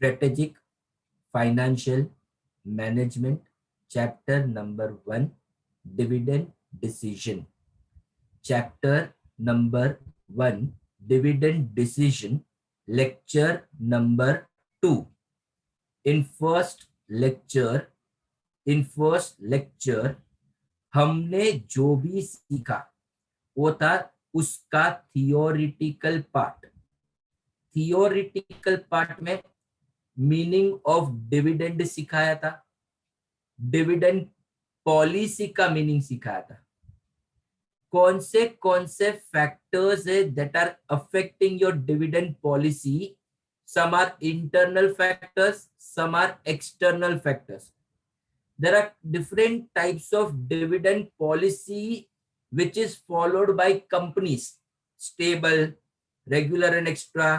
strategic financial management, chapter number 1, dividend decision. Chapter number 1, dividend decision, lecture number 2. In first lecture हमने जो भी सीखा वो था उसका थियोरिटिकल पार्ट में मीनिंग ऑफ डिविडेंड सिखाया था, डिविडेंड पॉलिसी का मीनिंग सिखाया था, कौन से फैक्टर्स है that are affecting your dividend policy. Some are internal factors, some are external factors. There are different types of dividend policy which is followed by companies: stable, regular and extra,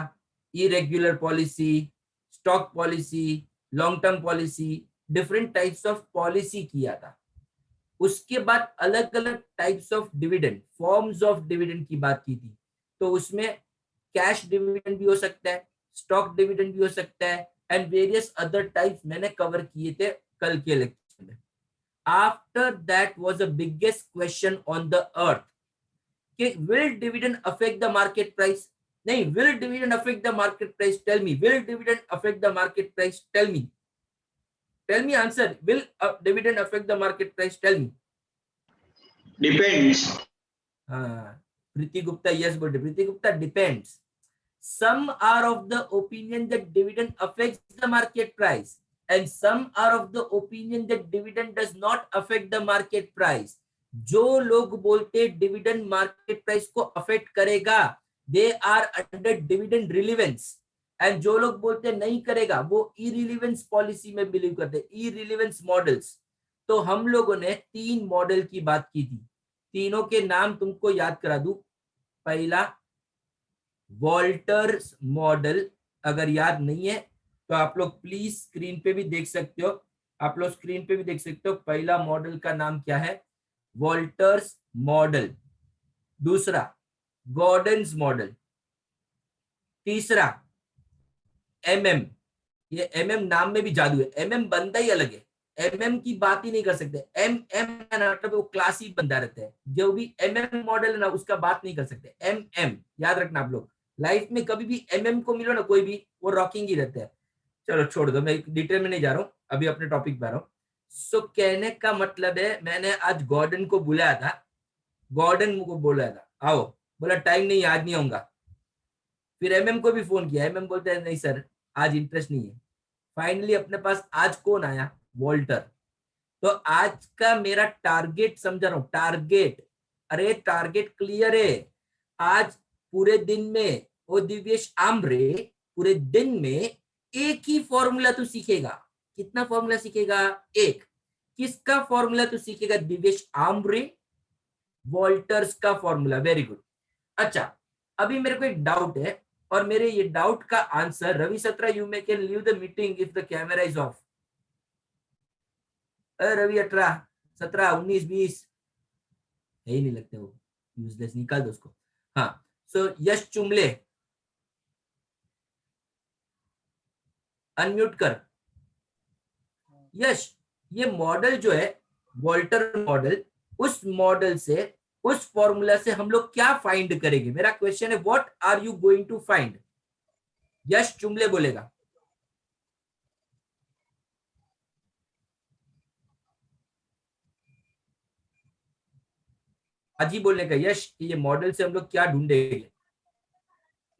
irregular policy, stock policy, long term policy. Different types of policy किया था. उसके बाद अलग अलग types of dividend, forms of dividend की बात की थी. तो उसमें कैश डिविडेंड भी हो सकता है, स्टॉक डिविडेंड भी हो सकता है, एंड वेरियस अदर टाइप्स मैंने कवर किए थे कल के लेक्चर में. After that was the biggest question on the earth कि will dividend affect the market price. नहीं, will dividend affect the market price? Tell me, will dividend affect the market price? Tell me answer. Will dividend affect the market price? Tell me. Depends. Priti Gupta, yes, but Priti Gupta, depends. Some are of the opinion that dividend affects the market price, and some are of the opinion that dividend does not affect the market price. जो लोग बोलते dividend market price को affect करेगा, they are under dividend relevance. And जो लोग बोलते नहीं करेगा वो इरिलेवेंस पॉलिसी में बिलीव करते, इरिलेवेंस मॉडल्स. तो हम लोगों ने 3 मॉडल की बात की थी. तीनों के नाम तुमको याद करा दूं. पहला वॉल्टर्स मॉडल, अगर याद नहीं है तो आप लोग प्लीज स्क्रीन पे भी देख सकते हो. पहला मॉडल का नाम क्या है? Walter's model. दूसरा गॉर्डन्स मॉडल. तीसरा MM. ये MM नाम में भी जादू है. MM बंदा ही अलग है, MM की बात ही नहीं कर सकते. MM मतलब वो क्लासी बंदा रहता है. जो भी MM मॉडल है ना उसका बात नहीं कर सकते. MM याद रखना आप लोग. लाइफ में कभी भी MM को मिलो ना कोई भी, वो रॉकिंग ही रहता है. चलो छोड़ दो, मैं डिटेल में नहीं जा रहा हूँ, अभी अपने टॉपिक पे आ रहा हूँ. सो कहने का मतलब है मैंने आज गॉर्डन को बुलाया था, गॉर्डन को बोला था आओ, बोला टाइम नहीं आज नहीं आऊंगा. फिर MM को भी फोन किया, MM बोलते हैं नहीं सर आज इंटरेस्ट नहीं है. फाइनली अपने पास आज कौन आया? वॉल्टर. तो आज का मेरा टारगेट समझा रहा हूं, टारगेट, अरे टारगेट क्लियर है. आज पूरे दिन में वो दिव्येश आमरे पूरे दिन में एक ही फॉर्मूला तू सीखेगा. कितना फॉर्मूला सीखेगा? एक. किसका फॉर्मूला तू सीखेगा? दिव्येश आमरे, वॉल्टर्स का फॉर्मूला. Very good. अच्छा, अभी मेरे को एक डाउट है और मेरे ये डाउट का आंसर रवि सत्रा, you may can leave the meeting if the camera is off. Ravi 18 17 19 20 है ही नहीं लगते, वो यूजलेस, निकाल दो उसको. हाँ, सो यश चुमले अनम्यूट कर. यश, ये मॉडल जो है वॉल्टर मॉडल, उस मॉडल से, उस फॉर्मूला से हम लोग क्या फाइंड करेंगे? मेरा क्वेश्चन है what are you going to find? Yash Chumle बोलेगा. आज ही बोलने का यश कि ये मॉडल से हम लोग क्या ढूंढेंगे.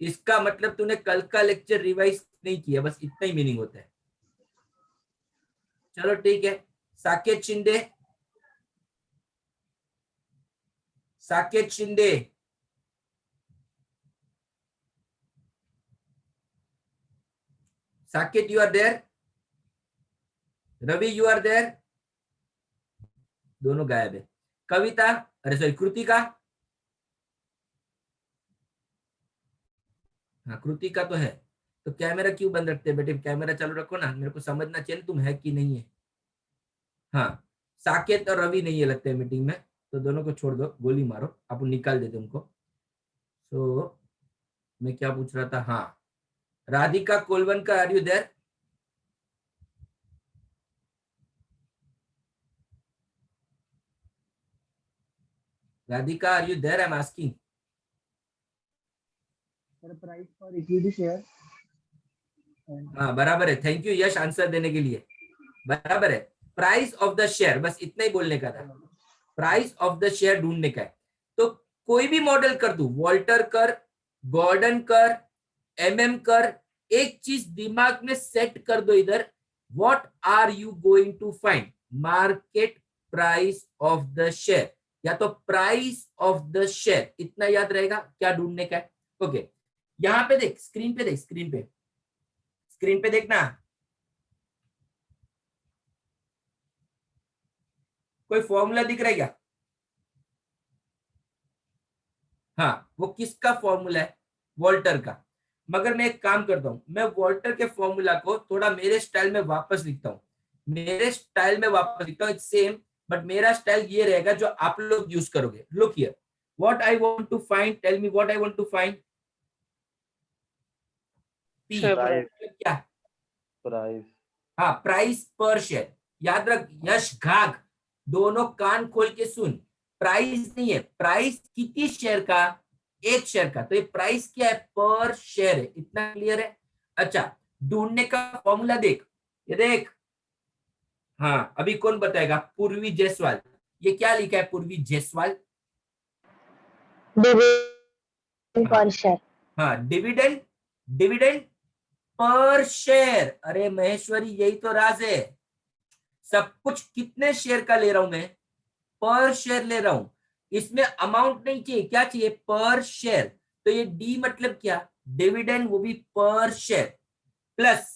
इसका मतलब तूने कल का लेक्चर रिवाइज नहीं किया, बस इतना ही मीनिंग होता है. चलो ठीक है. Saket Shinde, Saket Shinde, Saket you are there? Ravi you are there? दोनों गायब है. कविता, अरे सॉरी कृतिका, हाँ कृतिका तो है. तो कैमरा क्यों बंद रखते हैं बेटे? कैमरा चालू रखो ना, मेरे को समझना चाहिए तुम है कि नहीं है. हाँ, साकेत और रवि नहीं है लगते हैं मीटिंग में, तो दोनों को छोड़ दो, गोली मारो, आप निकाल देते उनको. तो मैं क्या पूछ रहा था? हाँ, राधिका कोलवन का, are you there? Radhika, are you there? I am asking. Price for equity share. हाँ बराबर है. थैंक यू यश आंसर देने के लिए. बराबर है. प्राइस ऑफ द शेयर, बस इतना ही बोलने का था. प्राइस ऑफ द शेयर ढूंढने का है. तो कोई भी मॉडल कर दू, वॉल्टर कर, गॉर्डन कर, एमएम कर, एक चीज दिमाग में सेट कर दो इधर. What are you going to find? Market price of the share, या तो प्राइस ऑफ द शेयर. इतना याद रहेगा क्या ढूंढने का है. ओके, यहां पे देख, स्क्रीन पे देख, स्क्रीन पे देखना. कोई फॉर्मूला दिख रहा है क्या? हाँ, वो किसका फॉर्मूला है? वॉल्टर का. मगर मैं एक काम करता हूं, मैं वॉल्टर के फॉर्मूला को थोड़ा मेरे स्टाइल में वापस लिखता हूं. इट्स सेम, बट मेरा स्टाइल ये रहेगा जो आप लोग यूज करोगे. Look here, what I want to find, tell me what I want to find. P क्या? प्राइस. हाँ, प्राइस पर शेयर. याद रख यश, घाघ, दोनों कान खोल के सुन. प्राइस नहीं है, प्राइस कितनी शेयर का? एक शेयर का. तो ये प्राइस क्या है? पर शेयर है. इतना क्लियर है? अच्छा, ढूंढने का फॉर्मूला देख, ये देख. हाँ, अभी कौन बताएगा? पूर्वी जायसवाल. ये क्या लिखा है Purvi Jaiswal? Dividend per share. हाँ, डिविडेंड, डिविडेंड पर शेयर. अरे महेश्वरी, यही तो राज है. सब कुछ कितने शेयर का ले रहा हूं मैं? पर शेयर ले रहा हूं. इसमें अमाउंट नहीं चाहिए, क्या चाहिए? पर शेयर. तो ये डी मतलब क्या? डिविडेंड, वो भी per share, plus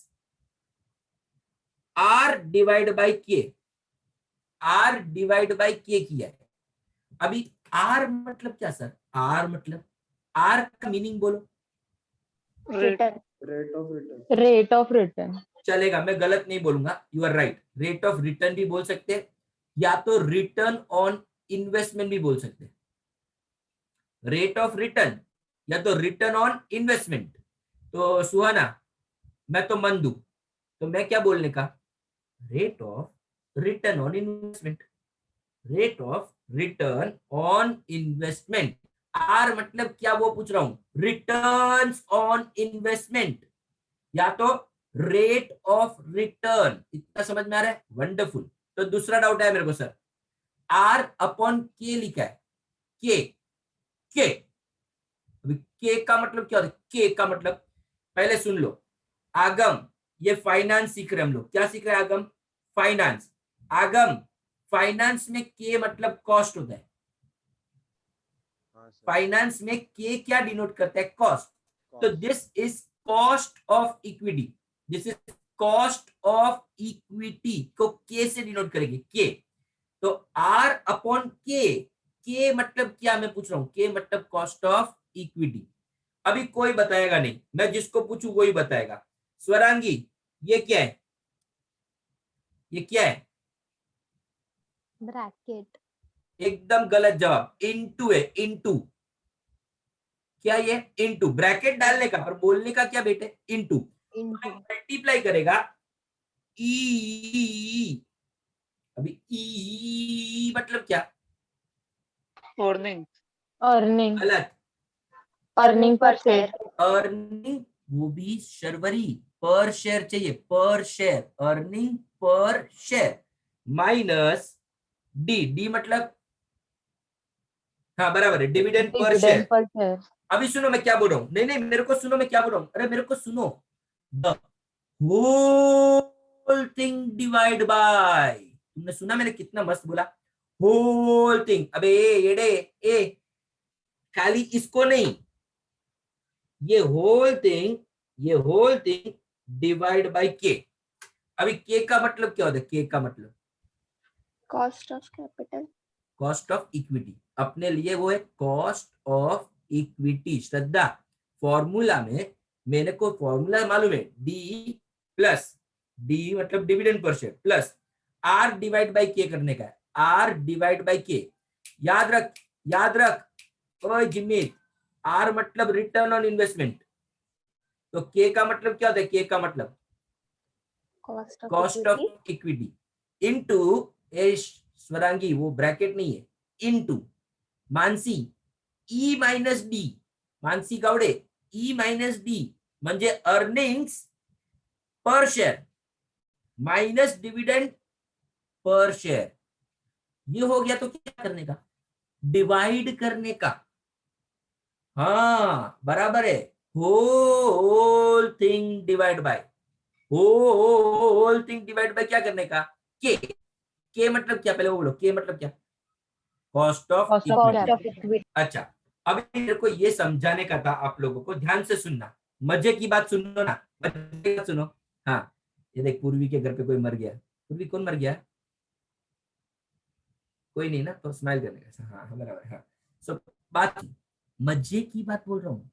R divide by K. R divide by K किया है. अभी आर मतलब क्या सर? आर मतलब, आर का मीनिंग बोलो. रिटर्न. Rate of return. चलेगा, मैं गलत नहीं बोलूंगा. You are right. Rate of return भी बोल सकते हैं, या तो रिटर्न ऑन इन्वेस्टमेंट भी बोल सकते हैं. रेट ऑफ रिटर्न या तो रिटर्न ऑन इन्वेस्टमेंट. तो सुहाना, मैं तो मन दू, तो मैं क्या बोलने का? Rate of return on investment. Rate of return on investment. R मतलब क्या वो पूछ रहा हूं? रिटर्न्स ऑन इन्वेस्टमेंट, या तो रेट ऑफ रिटर्न. इतना समझ में आ रहा है? वंडरफुल. तो दूसरा डाउट है मेरे को सर, आर अपॉन के लिखा है. के, के, अभी के का मतलब क्या होता है? के का मतलब पहले सुन लो. आगम, ये फाइनेंस सीख रहे हम लोग. क्या सीख रहे हैं? आगम, फाइनेंस. आगम, फाइनेंस में के मतलब कॉस्ट होता है. फाइनेंस में के क्या डिनोट करता है? कॉस्ट. तो this is cost of equity. This is cost of equity को के से डिनोट करेंगे, के. तो आर अपॉन के मतलब क्या मैं पूछ रहा हूं? के मतलब कॉस्ट ऑफ इक्विटी. अभी कोई बताएगा नहीं, मैं जिसको पूछूं वही बताएगा. स्वरांगी, ये क्या है? ये क्या है? ब्रैकेट. एकदम गलत जवाब. इनटू है, इनटू. क्या ये? इनटू. ब्रैकेट डालने का, पर बोलने का क्या बेटे? इनटू. मल्टीप्लाई करेगा. ई, अभी ई मतलब क्या? अर्निंग. अर्निंग. गलत. Earning per share. अर्निंग, वो भी शर्वरी. पर शेयर चाहिए, पर share. Earning per share minus D. D मतलब, हाँ बराबर है, dividend per share. Dividend per share. अभी सुनो मैं क्या बोल रहा हूँ. नहीं नहीं, मेरे को सुनो मैं क्या बोल रहा हूँ. अरे मेरे को सुनो. The whole thing divide by. तुमने सुना मैंने कितना मस्त बोला? Whole thing. अबे एड़े, ए खाली इसको नहीं, ये होल थिंग, ये whole thing divide by K. अभी के का मतलब क्या होता है? के का मतलब cost of capital. Cost of equity. अपने लिए वो है cost of equity. Shraddha, formula में मेरे को फॉर्मूला मालूम है. डी प्लस, डी मतलब dividend per share, plus R divide by K करने का है. आर डिवाइड बाय के. याद रख, याद रख. ओए जिम्मी, आर मतलब रिटर्न ऑन इन्वेस्टमेंट. तो के का मतलब क्या होता है? के का मतलब cost of equity. Into, Swarangi वो ब्रैकेट नहीं है, into. Mansi e minus D, Mansi Gawde e minus D म्हणजे अर्निंग्स पर share minus dividend per share. ये हो गया तो क्या करने का, डिवाइड करने का। हाँ बराबर है, whole thing divide by, whole thing divide by क्या करने का, के मतलब क्या, पहले वो बोलो, के मतलब क्या, cost of Cost of equity. अच्छा अभी मेरे को ये समझाने का था आप लोगों को, ध्यान से सुनना, मजे की बात सुनो ना, मजे की बात सुनो। हाँ ये देख पूर्वी के घर पे कोई मर गया, पूर्वी कौन मर गया, कोई नहीं ना, तो स्माइल करने का, हाँ बराबर, हाँ सो बात मजे की बात बोल रहा हूँ,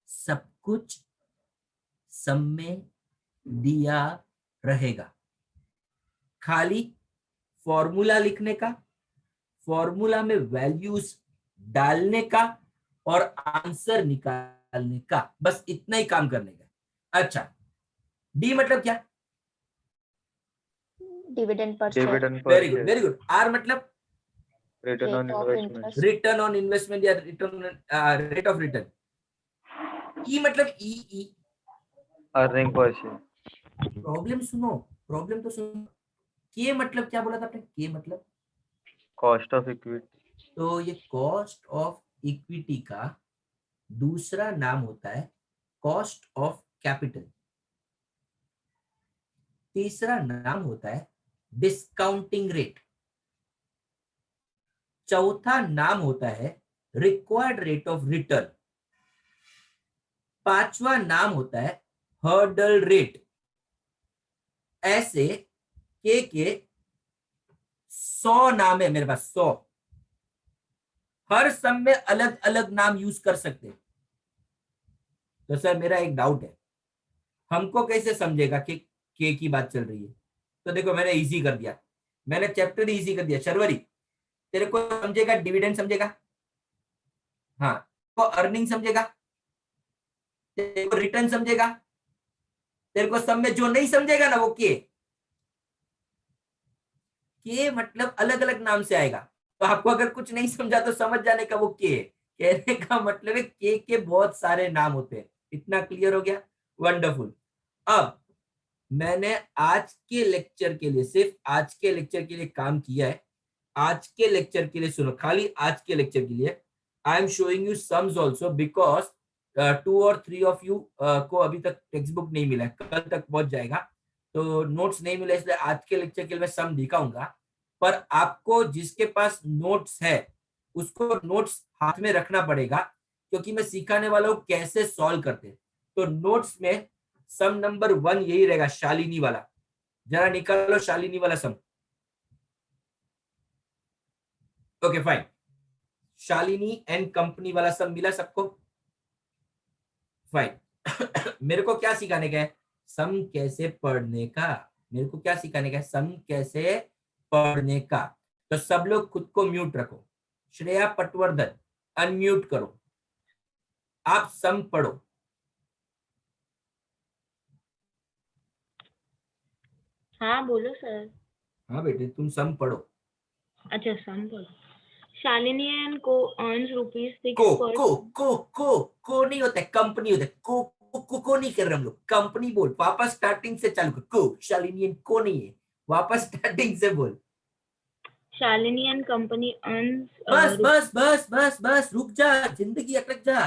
सब कुछ सब में दिया रहेगा, खाली फॉर्मूला लिखने का, फॉर्मूला में वैल्यूज डालने का और आंसर निकालने का, बस इतना ही काम करने का। अच्छा डी मतलब क्या, dividend per share, dividend per very good share, very good. R मतलब return on Rate of investment, interest. Return on investment या return rate of return. E मतलब E earning per share, problem सुनो, problem तो सुनो, के मतलब क्या बोला था आपने, के मतलब, cost of equity, तो ये कॉस्ट ऑफ इक्विटी का दूसरा नाम होता है कॉस्ट ऑफ कैपिटल, तीसरा नाम होता है डिस्काउंटिंग रेट, चौथा नाम होता है रिक्वायर्ड रेट ऑफ रिटर्न, पांचवा नाम होता है हर्डल रेट। ऐसे के 100 नाम है मेरे पास, 100, हर सब में अलग अलग नाम यूज कर सकते हैं। तो सर मेरा एक डाउट है, हमको कैसे समझेगा कि के की बात चल रही है, तो देखो मैंने इजी कर दिया, मैंने चैप्टर ही इजी कर दिया। शर्वरी तेरे को समझेगा डिविडेंड समझेगा, हाँ तो अर्निंग समझेगा, तेरे को रिटर्न समझेगा, तेरे को सब में जो नहीं समझेगा ना वो के मतलब अलग अलग नाम से आएगा, तो आपको अगर कुछ नहीं समझा तो समझ जाने का वो के है, कहने का मतलब है के बहुत सारे नाम होते हैं। इतना क्लियर हो गया, वंडरफुल। अब मैंने आज के लेक्चर के लिए, सिर्फ आज के लेक्चर के लिए काम किया है, आज के लेक्चर के लिए सुनो, खाली आज के लेक्चर के लिए I am showing you sums also, because 2 और 3 ऑफ यू को अभी तक टेक्स्ट बुक नहीं मिला है, कल तक पहुंच जाएगा, तो नोट्स नहीं मिला, इसलिए आज के लेक्चर के लिए मैं सम दिखाऊंगा, पर आपको जिसके पास नोट्स है उसको नोट्स हाथ में रखना पड़ेगा, क्योंकि मैं सिखाने वाला हूँ कैसे सॉल्व करते हैं। तो नोट्स में सम नंबर 1 यही रहेगा, शालिनी वाला, जरा निकालो शालिनी वाला sum. Okay fine, Shalini and company वाला सम मिला सबको, फाइन। मेरे को क्या सिखाने का है, सम कैसे पढ़ने का, मेरे को क्या सिखाने का है, सम कैसे पढ़ने का। तो सब लोग खुद को म्यूट रखो, श्रेया पटवर्धन अनम्यूट करो, आप सम पढ़ो। हाँ बोलो सर। हाँ बेटे तुम सम पढ़ो। अच्छा सम बोलो। शालिनी एंड को अर्न्स ₹6 को पर को को को नहीं होता है, कंपनी होता है, को नहीं कर रहे हम लोग, कंपनी बोल, वापस स्टार्टिंग से चालू कर, को शालिनी एंड को नहीं है, वापस स्टार्टिंग से बोल। शालिनी एंड कंपनी अर्न्स बस बस बस बस बस रुक जा, जिंदगी अटक जा।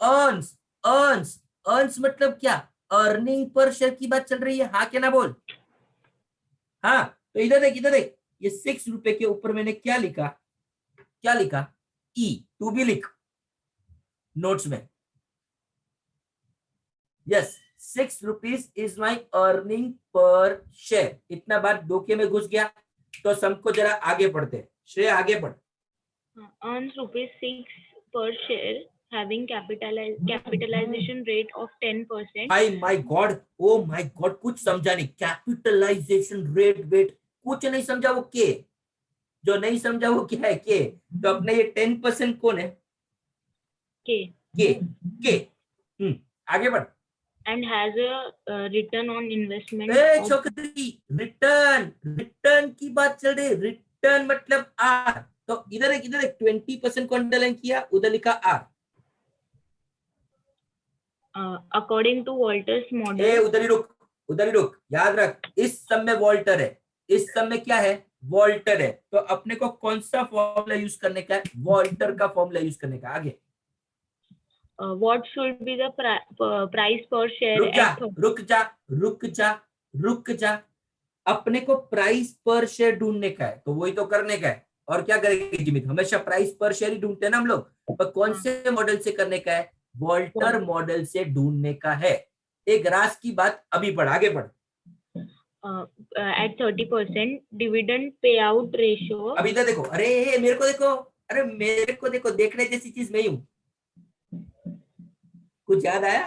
अर्न्स अर्न्स अर्न्स मतलब क्या, अर्निंग पर शेयर की बात चल रही है, हाँ क्या ना बोल। हाँ तो इधर देख, ये 6 रुपए के ऊपर मैंने क्या लिखा, क्या लिखा, ई, तू भी लिख नोट्स में, yes 6 rupees is my earning per share. इतना बार डोके में घुस गया, तो सबको जरा आगे पढ़ते, श्रेया आगे पढ़। earns ₹6 per share having capitalization rate of 10%. My God, oh my God, कुछ समझा नहीं, कैपिटलाइजेशन रेट वेट कुछ नहीं समझा, वो के, जो नहीं समझा वो क्या है, के। तो अपने ये 10% कौन है, के। आगे बढ़। And has a return on investment A of छोकरी, रिटर्न की बात चल रही है, रिटर्न मतलब आर, तो इधर एक 20% को अंडरलाइन किया, उधर लिखा R. According to Walter's a model, उधर ही रुक, याद रख, इस सब में वॉल्टर है, इस सब में क्या है, वॉल्टर है। तो अपने को कौन सा फॉर्मूला यूज करने का है, वॉल्टर का फॉर्मूला यूज करने का। आगे what should be the price per share रुक जा at 30? रुक जा रुक जा रुक जा, अपने को प्राइस पर शेयर ढूंढने का है, तो वही तो करने का है। और क्या करेंगे जिमित, हमेशा प्राइस पर शेयर ही ढूंढते हैं ना हम लोग, पर कौन से मॉडल से करने का है, वॉल्टर मॉडल से ढूंढने का है। एक रास की बात अभी पढ़, आगे पढ़। At 30% dividend payout ratio. अभी तो देखो, अरे मेरे को देखो, अरे मेरे को देखो, देखने जैसी चीज मैं ही हूं। कुछ याद आया?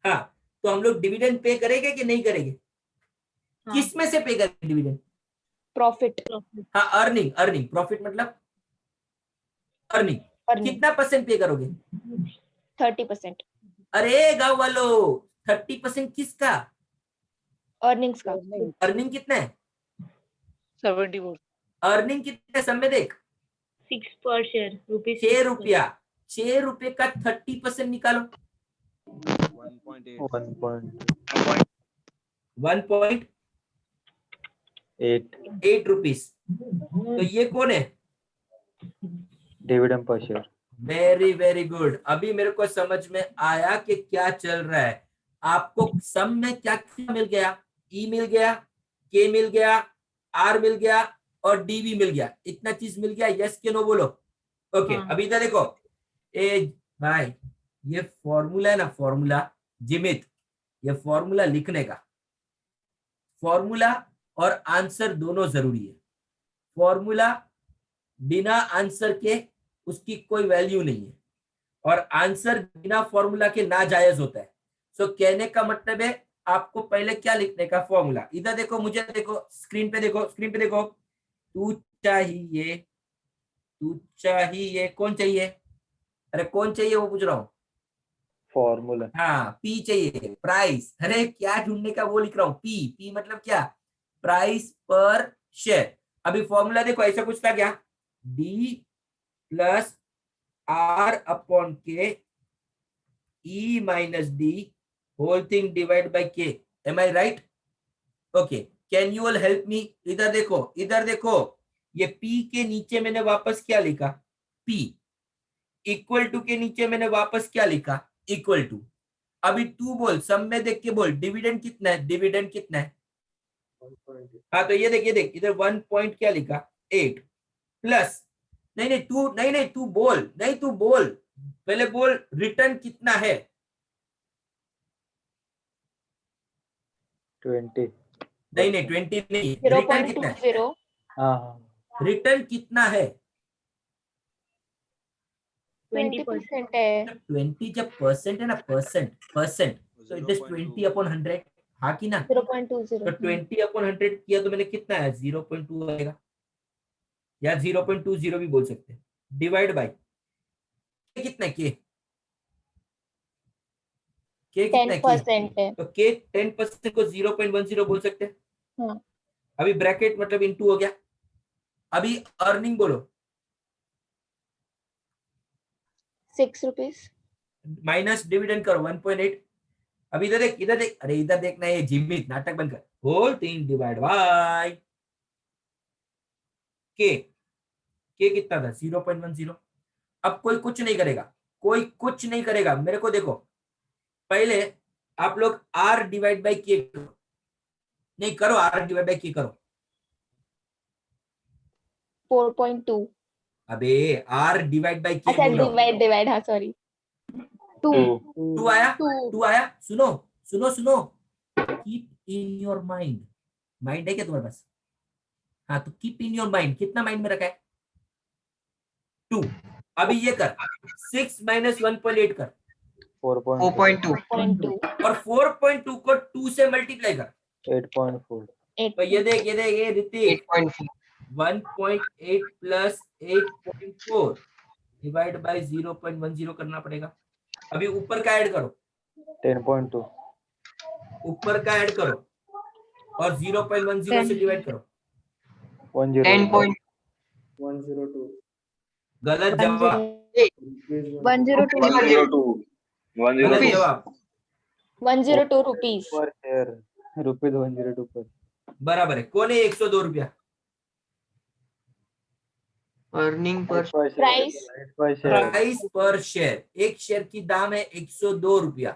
हाँ, तो हम लोग डिविडेंड पे करेंगे कि नहीं करेंगे? हाँ. किस में से पे करेंगे डिविडेंड? प्रॉफिट। हाँ, अर्निंग प्रॉफिट मतलब अर्निंग। कितना परसेंट पे करोगे? 30%। अरे गांव वालों, 30% किसका? अर्निंग्स का। अर्निंग कितना है? 74। अर्निंग कितना है, सब में देख। 6 per share, rupees 6 रुपया, 6 रुपए का 30% निकालो। 1.8 रुपीस। तो ये कौन है? Dividend per share. Very good. अभी मेरे को समझ में आया कि क्या चल रहा है। आपको सम में क्या क्या मिल गया? ई मिल गया, के मिल गया, आर मिल गया और डी भी मिल गया। इतना चीज मिल गया, यस के नो बोलो। ओके, हाँ. अभी इधर देखो, ए भाई, ये फॉर्मूला है ना, फॉर्मूला जिमित, ये फॉर्मूला लिखने का, फॉर्मूला और आंसर दोनों जरूरी है। फॉर्मूला बिना आंसर के उसकी कोई वैल्यू नहीं है, और आंसर बिना फॉर्मूला के नाजायज होता है। सो कहने का मतलब है आपको पहले क्या लिखने का, फॉर्मूला। इधर देखो, मुझे देखो, स्क्रीन पे देखो, स्क्रीन पे देखो। तू चाहिए कौन चाहिए? अरे कौन चाहिए वो पूछ रहा हूँ। फॉर्मूला। हाँ, पी चाहिए, प्राइस। अरे क्या ढूंढने का वो लिख रहा हूँ, पी मतलब क्या, प्राइस पर शेयर। अभी फॉर्मूला देखो, ऐसा कुछ था क्या, D plus R upon K E minus D whole thing divide by K. Am I right? Okay, can you all help me? इधर देखो, ये पी के नीचे मैंने वापस क्या लिखा, पी इक्वल टू के नीचे मैंने वापस क्या लिखा, इक्वल टू। अभी तू बोल, सब में देख के बोल, डिविडेंड कितना है, डिविडेंड कितना है? हाँ, तो ये देख इधर 1 पॉइंट क्या लिखा, 8 प्लस, नहीं तू बोल, पहले बोल रिटर्न कितना है। 20। नहीं 20 नहीं, रिटर्न कितना है, 0.20। हाँ, रिटर्न कितना है? 20% है। 20 जब परसेंट है ना, परसेंट, तो इट इज 20 अपॉन 100, हाँ कि ना? 0.20। तो 20 अपॉन 100 किया तो मैंने कितना है, 0.2 आएगा, या 0.20 भी बोल सकते हैं, डिवाइड बाय कितना के कितना 10% है। तो के 10% को 0.10 बोल सकते हैं। हाँ। अभी ब्रैकेट मतलब इनटू हो गया। अभी अर्निंग बोलो, 6 रुपीस माइनस डिविडेंड करो 1.8। अभी इधर देख, अरे इधर देखना है, जिमित नाटक बंद कर, होल थिंग डिवाइड बाय के कितना था, 0.10। अब कोई कुछ नहीं करेगा, मेरे को देखो, पहले आप लोग आर डिवाइड बाय के नहीं करो, आर डिवाइड बाय के करो। 4.2। अबे आर डिवाइड बाय के अच्छा, बोल रहा हूं। डिवाइड, हाँ सॉरी। 2 टू आया, सुनो, कीप इन योर माइंड है क्या तुम्हारे पास? हाँ, तो कीप इन योर माइंड, कितना माइंड में रखा है, 2। अभी ये कर, 6 माइनस 1.8 कर, 4.2। और 4.2 को 2 से मल्टीप्लाई कर, 8.4। तो ये देख ये ऋतिक, 1.8 प्लस 8.4 डिवाइड बाय 0.10 करना पड़ेगा। अभी ऊपर का ऐड करो, 10.2। ऊपर का ऐड करो और 0.10 से डिवाइड करो, 10. 102. गलत जवाब, 102 102. गलत 102. जवाब। 102 rupees. Per share. रुपीज 102 पर. बराबर है। कौन है 102 रुपया? Earning per Price. Per share. Price per share, एक शेयर की दाम है 102 रुपया,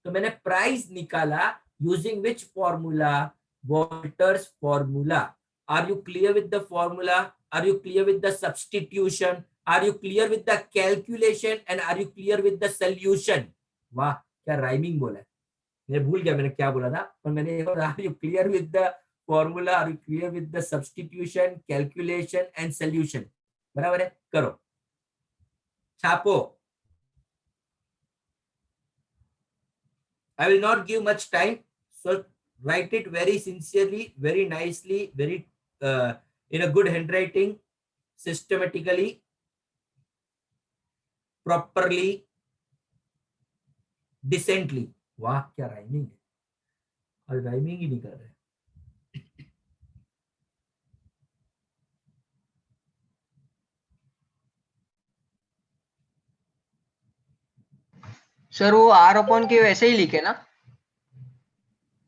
तो मैंने प्राइस निकाला using which formula? Walter's formula. Are you clear with the formula? Are you clear with the substitution? Are you clear with the calculation? And are you clear with the solution? वाह, क्या rhyming बोला है। मैं भूल गया मैंने क्या बोला था, पर मैंने are you clear with the formula, are you clear with the substitution, calculation and solution? बराबर है, करो, छापो। I will not give much time, so write it very sincerely, very nicely, very in a good handwriting, systematically, properly, decently. वाह, क्या rhyming है, और rhyming ही नहीं कर रहे। सर वो आर अपॉन के वैसे ही लिखे ना?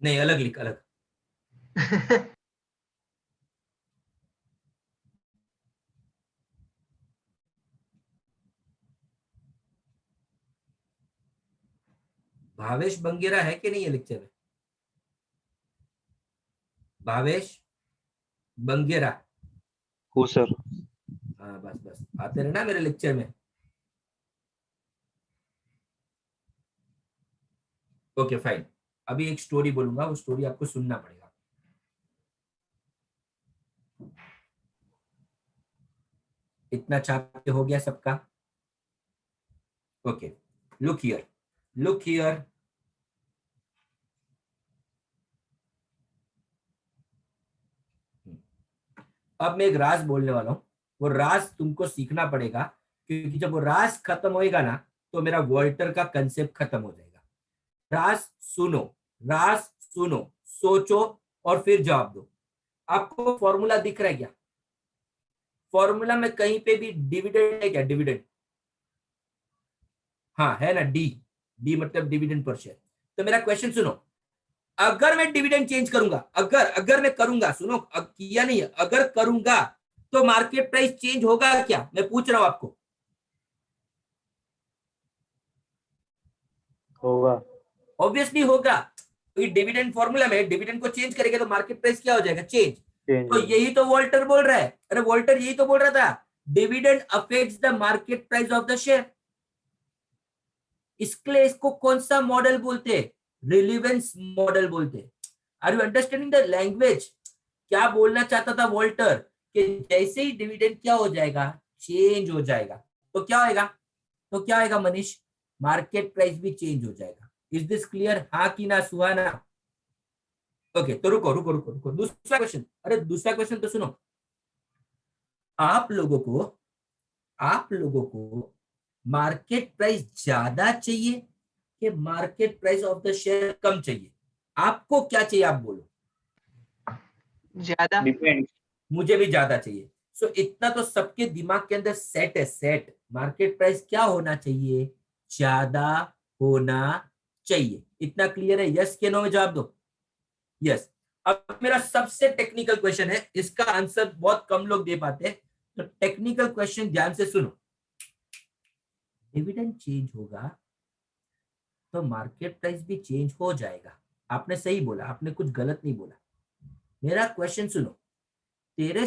नहीं, अलग लिख, अलग। भावेश बंगेरा है कि नहीं है लेक्चर में? भावेश बंगेरा। हो सर. हाँ, बस बस आते रहना मेरे लेक्चर में। ओके फाइन, अभी एक स्टोरी बोलूंगा, वो स्टोरी आपको सुनना पड़ेगा। इतना छाप हो गया सबका? Okay, look here, look here. अब मैं एक राज बोलने वाला हूं, वो राज तुमको सीखना पड़ेगा, क्योंकि जब वो राज खत्म होएगा ना, तो मेरा वॉल्टर का कंसेप्ट खत्म हो जाएगा। राज सुनो, राज सुनो, सोचो और फिर जवाब दो। आपको फॉर्मूला दिख रहा है क्या? फॉर्मूला में कहीं पे भी डिविडेंड है क्या? डिविडेंड, हाँ है ना, डी, डी मतलब डिविडेंड पर शेयर। तो मेरा क्वेश्चन सुनो, अगर मैं डिविडेंड चेंज करूंगा, अगर मैं करूंगा, सुनो, किया नहीं है, अगर करूंगा तो मार्केट प्राइस चेंज होगा क्या? मैं पूछ रहा हूं आपको। होगा. ऑब्वियसली होगा, क्योंकि डिविडेंड फॉर्मूला में डिविडेंड को चेंज करेंगे तो मार्केट प्राइस क्या हो जाएगा? चेंज। तो यही तो वॉल्टर बोल रहा है, अरे वॉल्टर यही तो बोल रहा था, dividend affects the market price of the share. इसके इसको कौन सा मॉडल बोलते हैं? रिलेवेंस मॉडल बोलते हैं। Are you understanding the language? क्या बोलना चाहता था वॉल्टर, कि जैसे ही डिविडेंड क्या हो जाएगा? चेंज हो जाएगा, तो क्या होगा? तो क्या होगा मनीष? मार्केट प्राइस भी चेंज हो जाएगा। Is this clear? हाँ कि ना सुहाना? ओके, तो रुको रुको रुको रुको, दूसरा क्वेश्चन। अरे दूसरा क्वेश्चन तो सुनो। आप लोगों को मार्केट प्राइस ज्यादा चाहिए कि market price of the share कम चाहिए? आपको क्या चाहिए, आप बोलो। ज्यादा। Depends. मुझे भी ज्यादा चाहिए। सो इतना तो सबके दिमाग के अंदर सेट है, सेट। मार्केट प्राइस क्या होना चाहिए? ज्यादा होना चाहिए। इतना क्लियर है? यस के नो में जवाब दो। यस। अब मेरा सबसे टेक्निकल क्वेश्चन है, इसका आंसर बहुत कम लोग दे पाते हैं, तो टेक्निकल क्वेश्चन ध्यान से सुनो। डिविडेंड चेंज होगा तो मार्केट प्राइस भी चेंज हो जाएगा। आपने सही बोला, आपने कुछ गलत नहीं बोला। मेरा क्वेश्चन सुनो, तेरे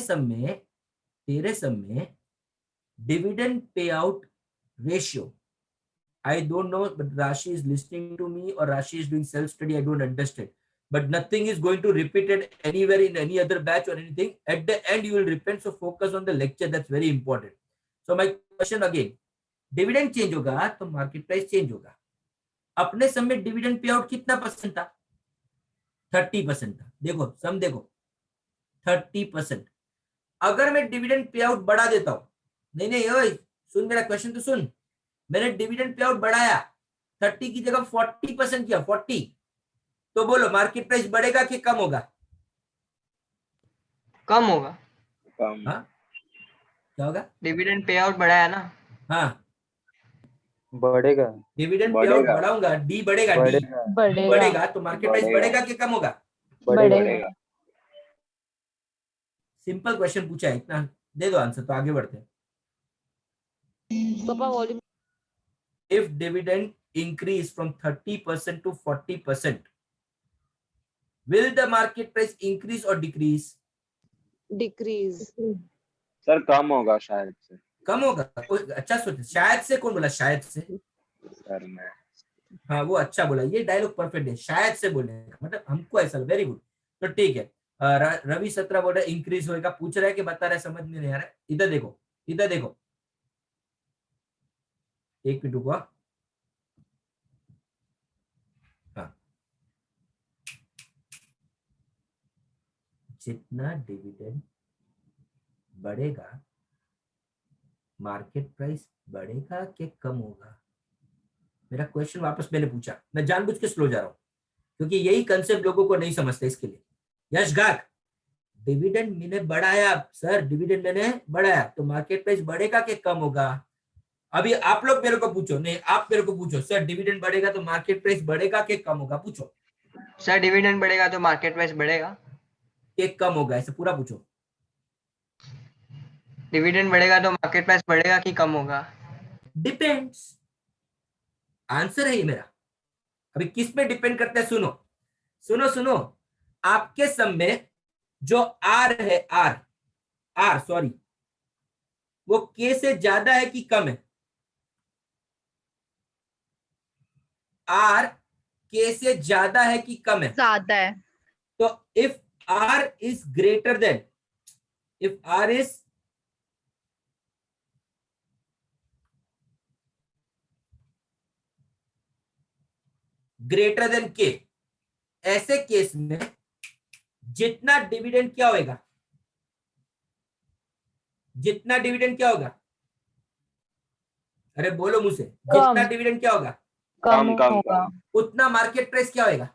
सब में dividend pay out ratio, I don't know, but Rashi is listening to me or Rashi is doing self study, I don't understand, but nothing is going to repeat it anywhere in any other batch or anything. At the end you will repent, so focus on the lecture, that's very important. So my question again, dividend change होगा तो market price change होगा। अपने समय dividend pay out कितना percent था? 30% था। देखो सम देखो, 30%। अगर मैं डिविडेंड पे आउट बढ़ा देता हूं, नहीं ओए सुन, मेरा क्वेश्चन तो सुन, मैंने डिविडेंड पे आउट बढ़ाया, 30 की जगह 40% किया, 40, तो बोलो मार्केट प्राइस बढ़ेगा कि कम होगा? कम होगा। Come. हाँ, क्या होगा? डिविडेंड पे आउट बढ़ाया ना? हाँ, बढ़ेगा डिविडेंड पे आउट बढ़ेगा। बढ़ाऊंगा, डी बढ़ेगा, डी बढ़ेगा बढ़ेगा बढ़ेगा तो मार्केट प्राइस बढ़ेगा। बढ़ेगा कि कम होगा? बढ़ेगा सिंपल क्वेश्चन पूछा है, इतना दे दो आंसर तो आगे बढ़ते हैं। पापा volume If dividend increase from 30% to 40%, will the market price increase or decrease? Decrease sir कम होगा शायद से। कम होगा। कोई अच्छा सोचे, शायद से कौन बोला? शायद से? सर मैं हाँ वो अच्छा बोला, ये डायलॉग परफेक्ट है, शायद से बोले मतलब हमको ऐसा, वेरी गुड। तो ठीक है, रवि 17 बोल रहा है इंक्रीज होएगा, पूछ रहा है कि बता रहा है, समझ में नहीं आ रहा है। इधर देखो, इधर देखो, एक मिनट रुको। हाँ, जितना डिविडेंड बढ़ेगा मार्केट प्राइस बढ़ेगा कि कम होगा? मेरा क्वेश्चन वापस मैंने पूछा, मैं जानबूझ के स्लो जा रहा हूँ क्योंकि यही कंसेप्ट लोगों को नहीं समझते, इसके लिए। यश गाग, डिविडेंड मैंने बढ़ाया सर, डिविडेंड मैंने बढ़ाया तो मार्केट प्राइस बढ़ेगा कि कम होगा? अभी आप लोग मेरे को पूछो, नहीं आप मेरे को पूछो, सर डिविडेंड बढ़ेगा तो मार्केट प्राइस बढ़ेगा कि कम होगा? पूछो। सर डिविडेंड बढ़ेगा तो मार्केट प्राइस बढ़ेगा। कि कम होगा, ऐसे पूरा पूछो। डिविडेंड बढ़ेगा तो मार्केट प्राइस बढ़ेगा कि कम होगा? डिपेंड्स, आंसर है ये मेरा। अभी किस पे डिपेंड करता है? सुनो सुनो सुनो, आपके सम में जो आर है, आर आर सॉरी, वो के से ज्यादा है कि कम है? आर के से ज्यादा है कि कम है? ज्यादा है तो if R is greater than, if R is greater than K, ऐसे केस में जितना डिविडेंड क्या होगा? जितना डिविडेंड क्या होगा? अरे बोलो मुझसे, जितना डिविडेंड क्या होगा? कम कम होगा कम उतना मार्केट प्राइस क्या होगा?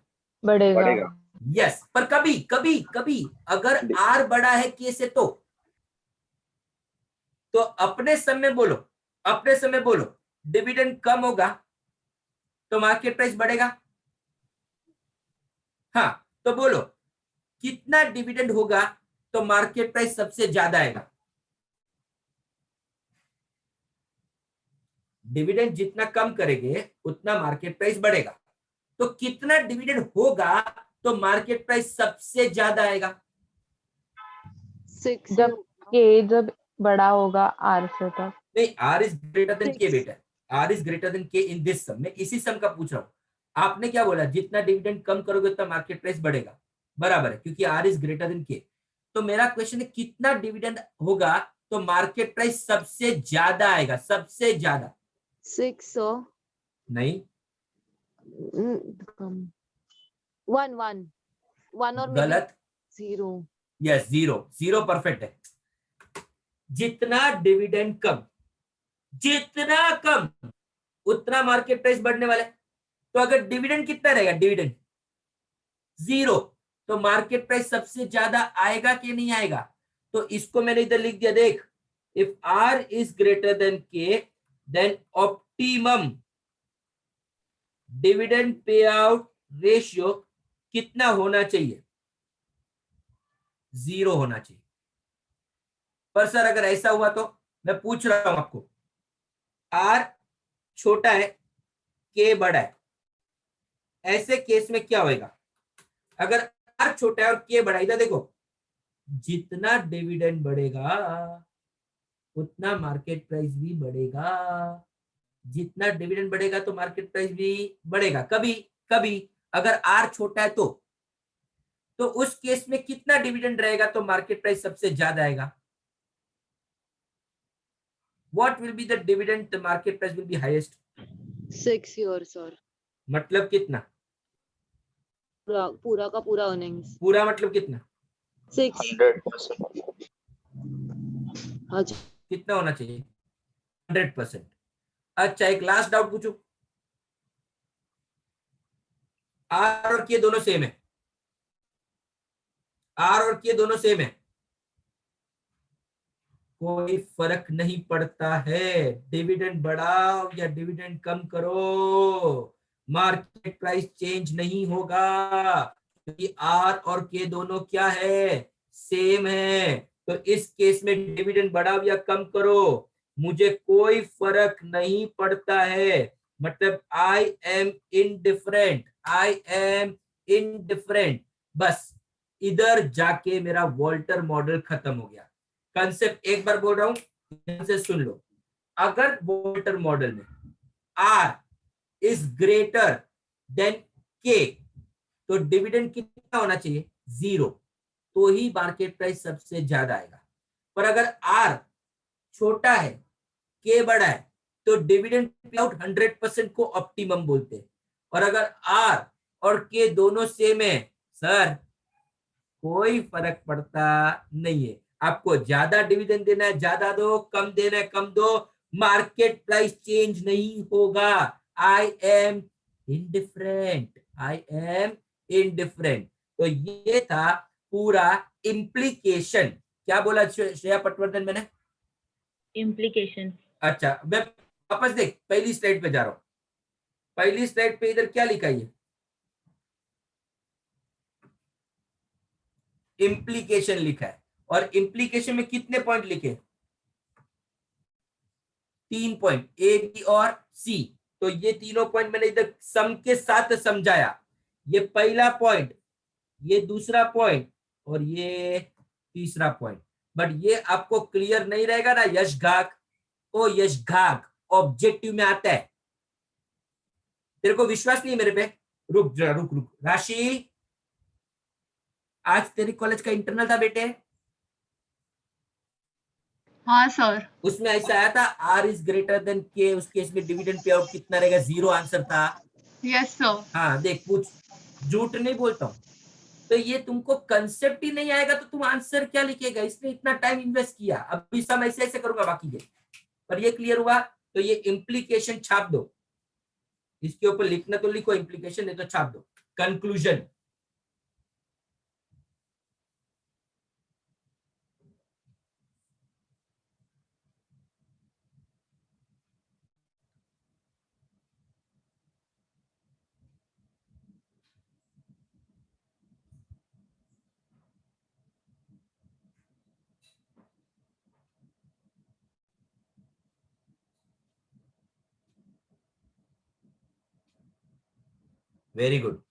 बढ़ेगा बढ़ेगा। यस, पर कभी कभी कभी अगर आर बड़ा है के से तो अपने समय बोलो, अपने समय बोलो, डिविडेंड कम होगा तो मार्केट प्राइस बढ़ेगा। हाँ, तो बोलो कितना डिविडेंड होगा तो मार्केट प्राइस सबसे ज्यादा आएगा? डिविडेंड जितना कम करेंगे उतना मार्केट प्राइस बढ़ेगा, तो कितना डिविडेंड होगा तो मार्केट प्राइस सबसे ज्यादा आएगा? 6 जब के जब बड़ा होगा आर से तब नहीं, आर इज ग्रेटर देन के Six. बेटा, आर इज ग्रेटर देन के इन दिस सम। मैं इसी सम का पूछ रहा हूँ। आपने क्या बोला? जितना डिविडेंड कम करोगे उतना मार्केट प्राइस बढ़ेगा, बराबर है, क्योंकि are is greater than K. तो मेरा क्वेश्चन है कितना डिविडेंड होगा तो मार्केट प्राइस सबसे ज्यादा आएगा? सबसे ज्यादा 6 or नहीं, 1 or maybe गलत। 0 यस, जीरो, जीरो परफेक्ट है। जितना डिविडेंड कम, जितना कम उतना मार्केट प्राइस बढ़ने वाला है। तो अगर डिविडेंड कितना रहेगा? डिविडेंड जीरो, तो मार्केट प्राइस सबसे ज्यादा आएगा कि नहीं आएगा? तो इसको मैंने इधर लिख दिया, देख, if R is greater than K then optimum dividend पे आउट रेशियो कितना होना चाहिए? जीरो होना चाहिए। पर सर अगर ऐसा हुआ तो मैं पूछ रहा हूं आपको, आर छोटा है के बड़ा है, ऐसे केस में क्या होगा? अगर आर छोटा है और के बड़ा है, इधर देखो, जितना डिविडेंड बढ़ेगा उतना मार्केट प्राइस भी बढ़ेगा। जितना डिविडेंड बढ़ेगा तो मार्केट प्राइस भी बढ़ेगा। कभी कभी अगर आर छोटा है तो उस केस में कितना डिविडेंड रहेगा तो मार्केट प्राइस सबसे ज्यादा आएगा? What will be the dividend the market price will be highest? 6 years sir मतलब कितना? पूरा का पूरा अर्निंग्स पूरा मतलब कितना? 6 100%। अच्छा कितना होना चाहिए? 100%। अच्छा, एक लास्ट डाउट पूछू, आर और के दोनों सेम है, आर और के दोनों सेम है, कोई फर्क नहीं पड़ता है, डिविडेंड बढ़ाओ या डिविडेंड कम करो, मार्केट प्राइस चेंज नहीं होगा, क्योंकि आर और के दोनों क्या है, सेम है। तो इस केस में डिविडेंड बढ़ाओ या कम करो, मुझे कोई फर्क नहीं पड़ता है, मतलब I am indifferent, I am indifferent. बस इधर जाके मेरा वॉल्टर मॉडल खत्म हो गया। कंसेप्ट एक बार बोल रहा हूं, ध्यान से सुन लो। अगर वॉल्टर मॉडल में are is greater than K, तो डिविडेंड कितना होना चाहिए, 0, तो ही मार्केट प्राइस सबसे ज्यादा आएगा। पर अगर आर छोटा है, के बड़ा है, तो डिविडेंड पे आउट 100% को ऑप्टिमम बोलते हैं। और अगर आर और के दोनों सेम है, सर कोई फर्क पड़ता नहीं है, आपको ज्यादा डिविडेंड देना है ज्यादा दो, कम देना है कम दो, मार्केट प्राइस चेंज नहीं होगा। I am indifferent, I am indifferent. तो ये था पूरा इम्प्लीकेशन। क्या बोला श्रेया पटवर्धन मैंने? इम्प्लीकेशन। अच्छा, मैं वापस देख पहली स्लाइड पे जा रहा हूं। पहली स्लाइड पे इधर क्या लिखा है, इम्प्लीकेशन लिखा है। और इम्प्लीकेशन में कितने पॉइंट लिखे, 3 पॉइंट, ए बी और सी। तो ये तीनों पॉइंट मैंने इधर सम के साथ समझाया। ये पहला पॉइंट, ये दूसरा पॉइंट और ये तीसरा पॉइंट। बट ये आपको क्लियर नहीं रहेगा ना, यश घाग ओ यश घाग ऑब्जेक्टिव में आता है। तेरे को विश्वास नहीं है मेरे पे? रुक जरा, रुक रुक राशि, आज तेरे कॉलेज का इंटरनल था बेटे? हाँ सर। उसमें ऐसा आया था आर इज ग्रेटर देन के, उस केस में डिविडेंड पे आउट कितना रहेगा, 0 आंसर था। Yes sir. हाँ देख, पूछ, झूठ नहीं बोलता हूँ। तो ये तुमको कंसेप्ट ही नहीं आएगा तो तुम आंसर क्या लिखेगा, इसने इतना टाइम इन्वेस्ट किया, अभी सब ऐसे ऐसे करूंगा बाकी के। पर ये क्लियर हुआ, तो ये इम्प्लीकेशन छाप दो, इसके ऊपर लिखना तो लिखो इम्प्लीकेशन, नहीं तो छाप दो। Conclusion, very good.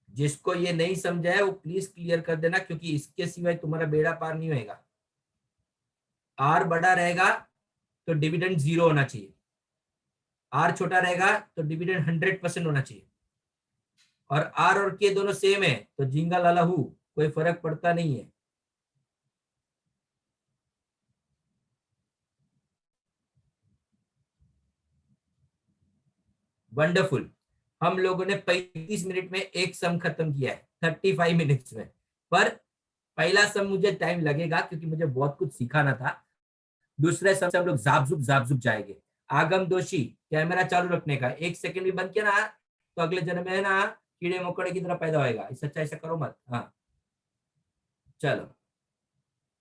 जिसको ये नहीं समझा है वो प्लीज क्लियर कर देना, क्योंकि इसके सिवाय तुम्हारा बेड़ा पार नहीं होएगा। आर बड़ा रहेगा तो डिविडेंड 0 होना चाहिए, आर छोटा रहेगा तो डिविडेंड 100% होना चाहिए। और आर और के दोनों सेम है तो जिंगा लाला हु, कोई फर्क पड़ता नहीं है। वंडरफुल। हम लोगों ने 35 मिनट में एक सम खत्म किया है, 35 मिनट्स में। पर पहला सम मुझे टाइम लगेगा क्योंकि मुझे बहुत कुछ सिखाना था। दूसरे सम से हम लोग जाप जाएंगे। आगम दोषी, कैमरा चालू रखने का, 1 सेकंड भी बंद किया ना तो अगले जन्म में ना कीड़े मकोड़े की तरह पैदा होएगा। इससे अच्छा ऐसा करो मत। हाँ चलो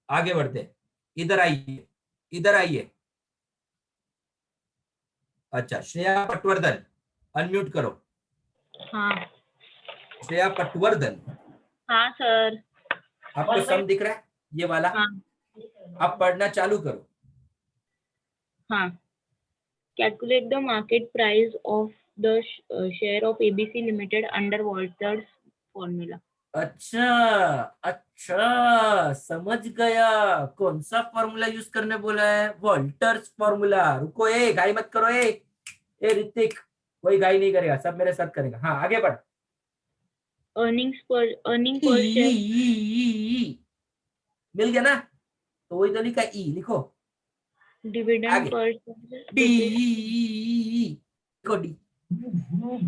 आगे बढ़ते, इधर आइए, इधर आइए। अच्छा श्रेया पटवर्धन, अनम्यूट करो। हाँ। श्रेया पटवर्धन, हाँ सर। आपको सम दिख रहा है ये वाला? हाँ। आप पढ़ना चालू करो। हाँ। Calculate the market price of the share of ABC Limited under Walters formula. अच्छा अच्छा, समझ गया। कौन सा फॉर्मूला यूज करने बोला है? Walter's formula. रुको, गाई मत करो। ए ऋतिक, कोई गाई नहीं करेगा, सब मेरे साथ करेगा। हाँ आगे बढ़। Earning per share. मिल गया ना? तो वही तो लिखा, ई लिखो। Dividend आगे। per share. डी लिखो, D.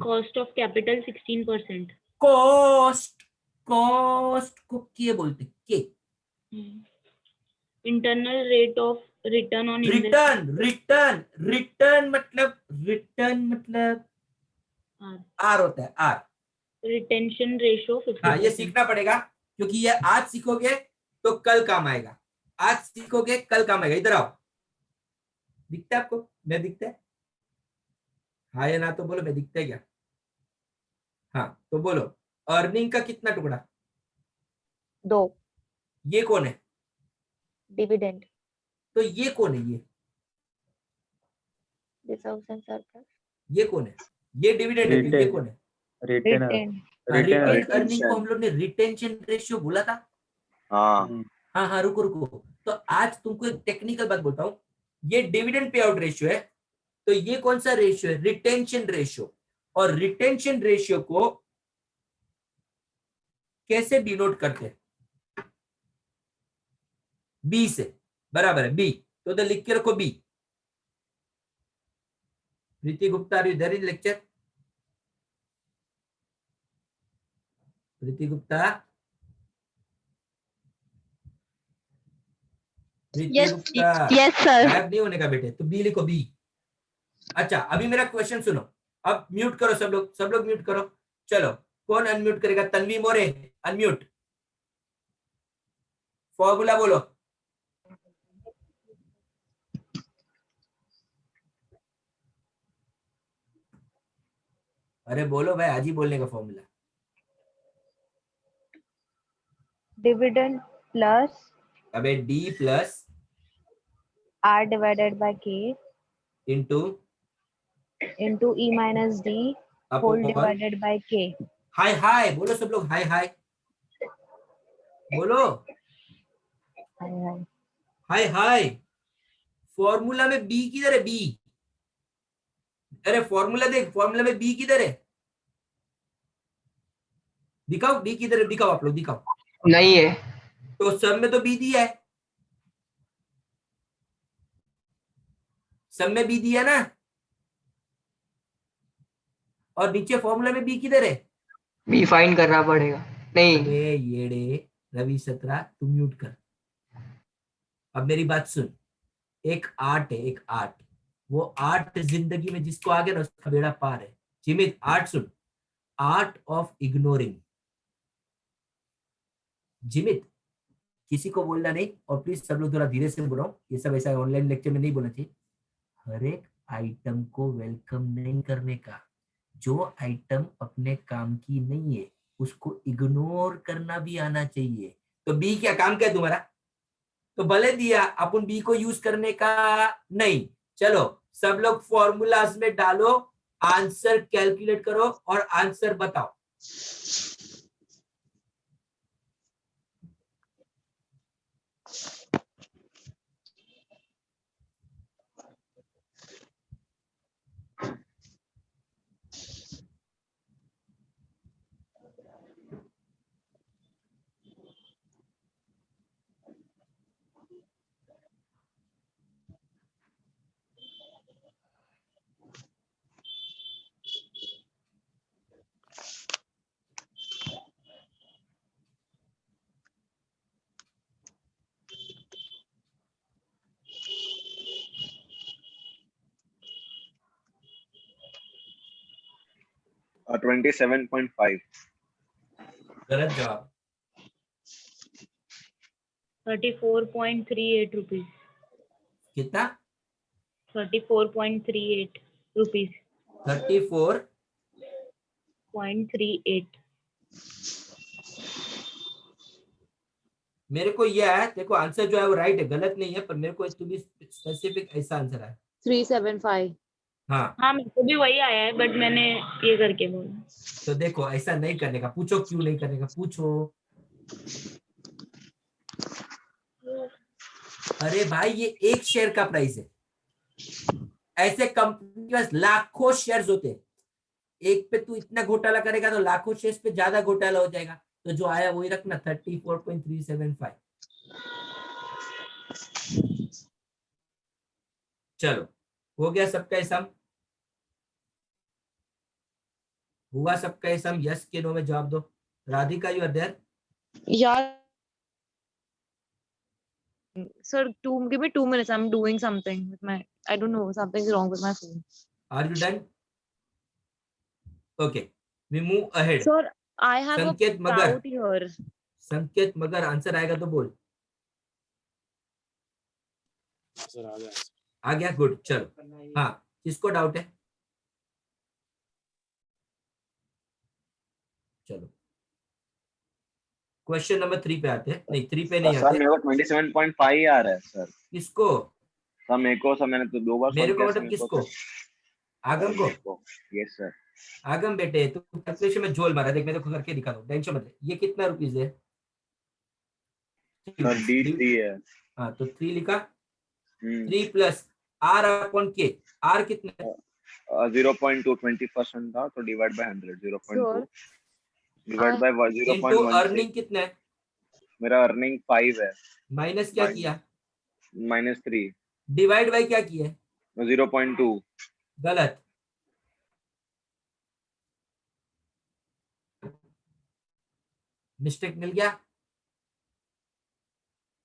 Cost of capital 16%. Cost, cost को के बोलते, के। Internal rate of return on investment. Return मतलब आर होता है, आर। Retention ratio 50%. हाँ ये सीखना पड़ेगा क्योंकि ये आज सीखोगे तो कल काम आएगा। आज सीखोगे कल काम आएगा। इधर आओ, दिखता है आपको? मैं दिखता है? हाँ या ना तो बोलो, मैं दिखता है क्या? हाँ तो बोलो, अर्निंग का कितना टुकड़ा? 2 ये कौन है? डिविडेंड तो ये कौन है? ये रिजर्व्स एंड सरप्लस ये कौन है? ये डिविडेंड है, तो ये कौन है? Retainer retain retain retainer earning को हम लोग ने रिटेंशन रेशियो बोला था। हाँ हाँ हाँ, रुको रुको, तो आज तुमको एक टेक्निकल बात बोलता हूँ। ये डिविडेंड पे आउट रेशियो है, तो ये कौन सा रेशियो है? Retention ratio. और रिटेंशन रेशियो को कैसे डिनोट करते हैं? बी से, बराबर है बी, तो उधर लिख के रखो B. Preeti Gupta, are you there in lecture? Preeti Gupta, Preeti Gupta, yes sir गायब नहीं होने का बेटे, तो बी लिखो बी। अच्छा अभी मेरा क्वेश्चन सुनो, अब म्यूट करो सब लोग म्यूट करो। चलो कौन अनम्यूट करेगा? तन्वी मोरे, अनम्यूट। फॉर्मूला बोलो। अरे बोलो भाई, आज ही बोलने का फॉर्मूला। डिविडेंड प्लस अबे D plus R divided by K into into E minus D whole divided by K. हाय हाय बोलो सब लोग, हाय हाय बोलो, हाय हाय। फॉर्मूला में बी किधर है? बी, अरे फॉर्मूला देख, फॉर्मूला में बी किधर है? दिखाओ बी किधर है, दिखाओ आप लोग, दिखाओ। नहीं है। तो सब में तो बी दिया है, सब में बी दिया ना, और नीचे फॉर्मूला में बी किधर है? बी फाइंड करना पड़ेगा। नहीं अबे येड़े रवि सत्रा, तू म्यूट कर। अब मेरी बात सुन, एक आर्ट है, एक आर्ट, वो आर्ट जिंदगी में जिसको आ गया ना उसका बेड़ा पार है। जिमित आर्ट सुन, आर्ट ऑफ इग्नोरिंग। जिमित किसी को बोलना नहीं, और प्लीज सब लोग थोड़ा धीरे से बोलो, ये सब ऐसा ऑनलाइन लेक्चर में नहीं बोलना चाहिए। हर एक आइटम को वेलकम नहीं करने का, जो आइटम अपने काम की नहीं है उसको इग्नोर करना भी आना चाहिए। तो बी क्या काम क्या है तुम्हारा? तो भले दिया, अपन बी को यूज करने का नहीं। चलो सब लोग फॉर्मूलाज में डालो, आंसर कैलकुलेट करो और आंसर बताओ। और 27.5 गलत जवाब। 34.38 रुपीज। कितना? 34.38 रुपीज। 34.38। 0.38। मेरे को यह है, देखो आंसर जो है वो राइट है, गलत नहीं है, पर मेरे को टू बी स्पेसिफिक ऐसा आंसर है। 375. हाँ हाँ मेरे को भी वही आया है, बट मैंने ये करके बोला। तो देखो ऐसा नहीं करने का, पूछो क्यों नहीं करने का, पूछो। अरे भाई ये एक शेयर का प्राइस है, ऐसे कंपनी के पास लाखों शेयर्स होते हैं, एक पे तू इतना घोटाला करेगा तो लाखों शेयर्स पे ज्यादा घोटाला हो जाएगा। तो जो आया वही रखना, 34.375। चलो हो गया सबका ये सम? हुआ सबका ये सम? यस के नो में जवाब दो। Radhika you are there? Yeah. Sir, give me 2 minutes. I'm doing something with my. I don't know. Something's wrong with my phone. Are you done? Okay, we move ahead. Sir, I have संकेत a मगर, doubt here. संकेत मगर answer आएगा तो बोल। आ गया, good. चलो हाँ, किसको डाउट है? चलो क्वेश्चन नंबर 3 पे आते हैं। नहीं 3 पे नहीं सर आते। मेरे को 27.5 आ रहा है सर। किसको? सर मेरे को, सर मैंने तो 2 बार मेरे सॉल्व को किया मतलब किसको? आगम को? Yes sir. आगम बेटे तू कैलकुलेशन में झोल मारा, देख मैं तो करके दिखा दूं, टेंशन मत ले। ये कितना रुपीस है? सर D3 है। हाँ तो 3 लिखा। हम्म 3 प्लस आर अपॉन के। आर कितना है? 0.2 20% था तो divide by 100 0.2 Sure. Divide by into 0.16। Earning कितना है? मेरा अर्निंग 5 है। माइनस क्या किया? -3 डिवाइड बाय क्या किया है? 0.2। गलत। मिस्टेक मिल गया।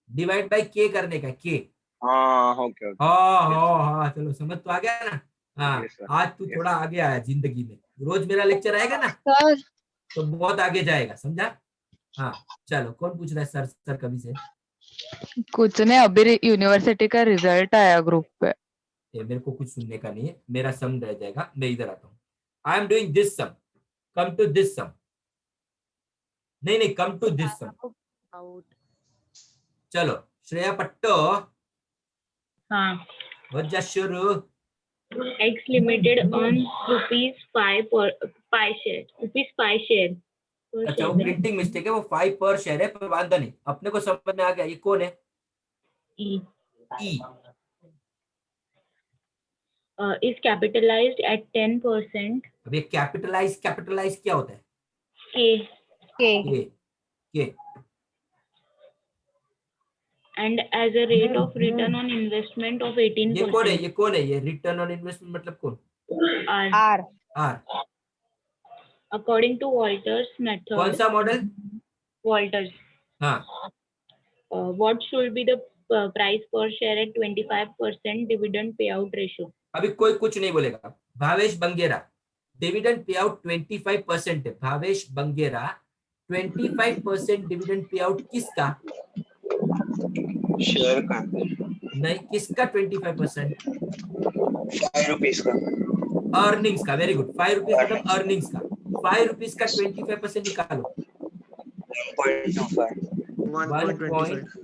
डिवाइड बाय के करने का, के। हाँ ओके ओके। हाँ चलो समझ तो आ गया ना। हाँ यस सर। आज तू थोड़ा आगे आया जिंदगी में। रोज मेरा लेक्चर आएगा ना Sir. तो बहुत आगे जाएगा, समझा? हाँ चलो, कौन पूछ रहा है सर? सर कभी से कुछ नहीं, अभी यूनिवर्सिटी का रिजल्ट आया ग्रुप पे। ये मेरे को कुछ सुनने का नहीं है, मेरा सम रह जाएगा, मैं इधर आता हूँ। I am doing this sum, come to this sum. नहीं come to this sum. Out. चलो श्रेया पट्टो हाँ, वज्जा शुरू। X Limited earns ₹5 per share. ₹5 per अच्छा वो share है. प्रिंटिंग मिस्टेक है, वो 5 पर शेयर है, पर वादा नहीं, अपने को समझ में आ गया। ये कौन है? E E. is capitalized at 10%. अब ये कैपिटलाइज क्या होता है? K K. के and as a rate of return on investment of ये कौन है? 18%. ये कौन है? ये रिटर्न ऑन इन्वेस्टमेंट मतलब कौन? R. R. R. According to Walters कौन method, सा मॉडल? Walters, हाँ what should be the price per share at 25% dividend payout ratio? अभी कोई कुछ नहीं बोलेगा। Bhavesh Bangera, dividend pay out 25% है। Bhavesh Bangera 25% dividend pay out किसका? शेयर का नहीं, किसका 25%? 5 रुपीस का। अर्निंग्स का। Very good. 5 रुपीज मतलब अर्निंग्स का। 5 रुपीज का 25% निकालो। 1.25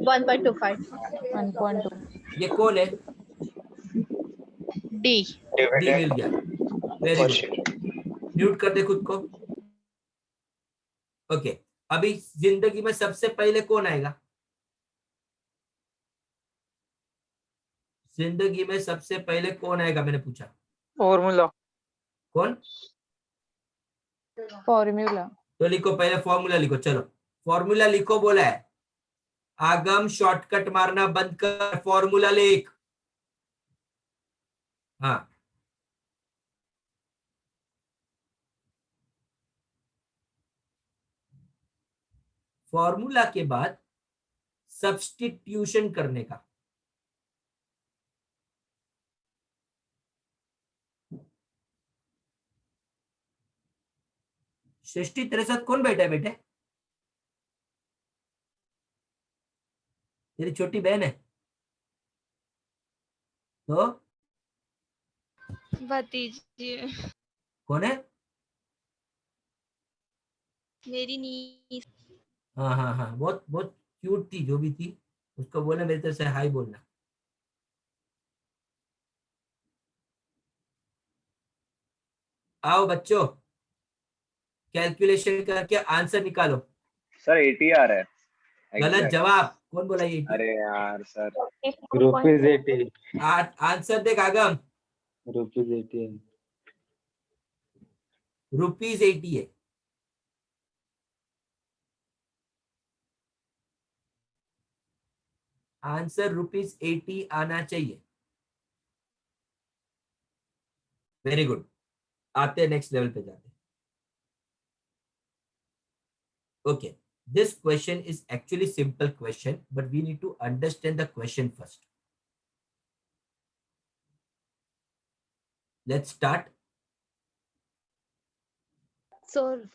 1.25. 1.2 ये कौन है? D। डी मिल गया। Very good. म्यूट कर दे खुद को। ओके अभी जिंदगी में सबसे पहले कौन आएगा? जिंदगी में सबसे पहले कौन आएगा मैंने पूछा। फॉर्मूला। कौन? फॉर्मूला। तो लिखो, पहले फॉर्मूला लिखो। चलो फॉर्मूला लिखो बोला है। आगम शॉर्टकट मारना बंद कर, फॉर्मूला लिख। हाँ फॉर्मूला के बाद सब्स्टिट्यूशन करने का। सृष्टि तेरे साथ कौन बैठा है बेटे? तेरी छोटी बहन है तो? भतीजी कौन है? मेरी नीस। हाँ बहुत बहुत क्यूट थी जो भी थी। उसको बोला मेरे तरफ से हाय बोलना। आओ बच्चों, कैलकुलेशन करके आंसर निकालो। सर 80 आ रहा है। गलत Exact. जवाब। कौन बोला ये 80? अरे यार सर। ₹80 आंसर देख आगम। ₹80 ₹80 है। आंसर ₹80 आना चाहिए। Very good. आते हैं नेक्स्ट लेवल पे जाते हैं। Okay this question is actually simple question but we need to understand the question first. Let's start. Sir,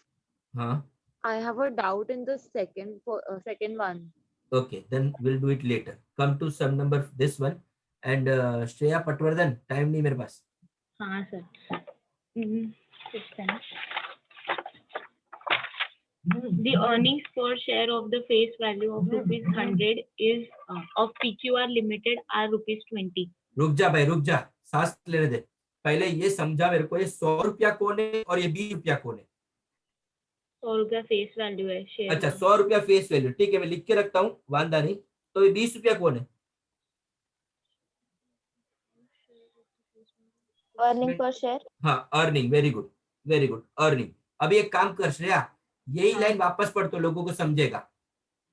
हाँ I have a doubt in the second one. okay then we'll do it later. Come to sum number this one. And Shreya Patwardhan, time नहीं मेरे पास. हाँ sir. The earnings per share of the face value of rupees 100 is of PQR Limited are rupees 20. रुक जा भाई, रुक जा, सांस लेने दे. पहले ये समझा मेरे को, ये 100 रुपया कौन है और ये 20 रुपया कौन है? 100 रुपया फेस वैल्यू है शेयर. अच्छा, 100 रुपया फेस वैल्यू, ठीक है, मैं लिख के रखता हूँ, वांदा नहीं. तो ये 20 रुपया कौन है? Earning per share. हाँ, earning. Very good, very good, earning. अभी एक काम कर श्रेया, यही हाँ. लाइन वापस पढ़ तो लोगों को समझेगा.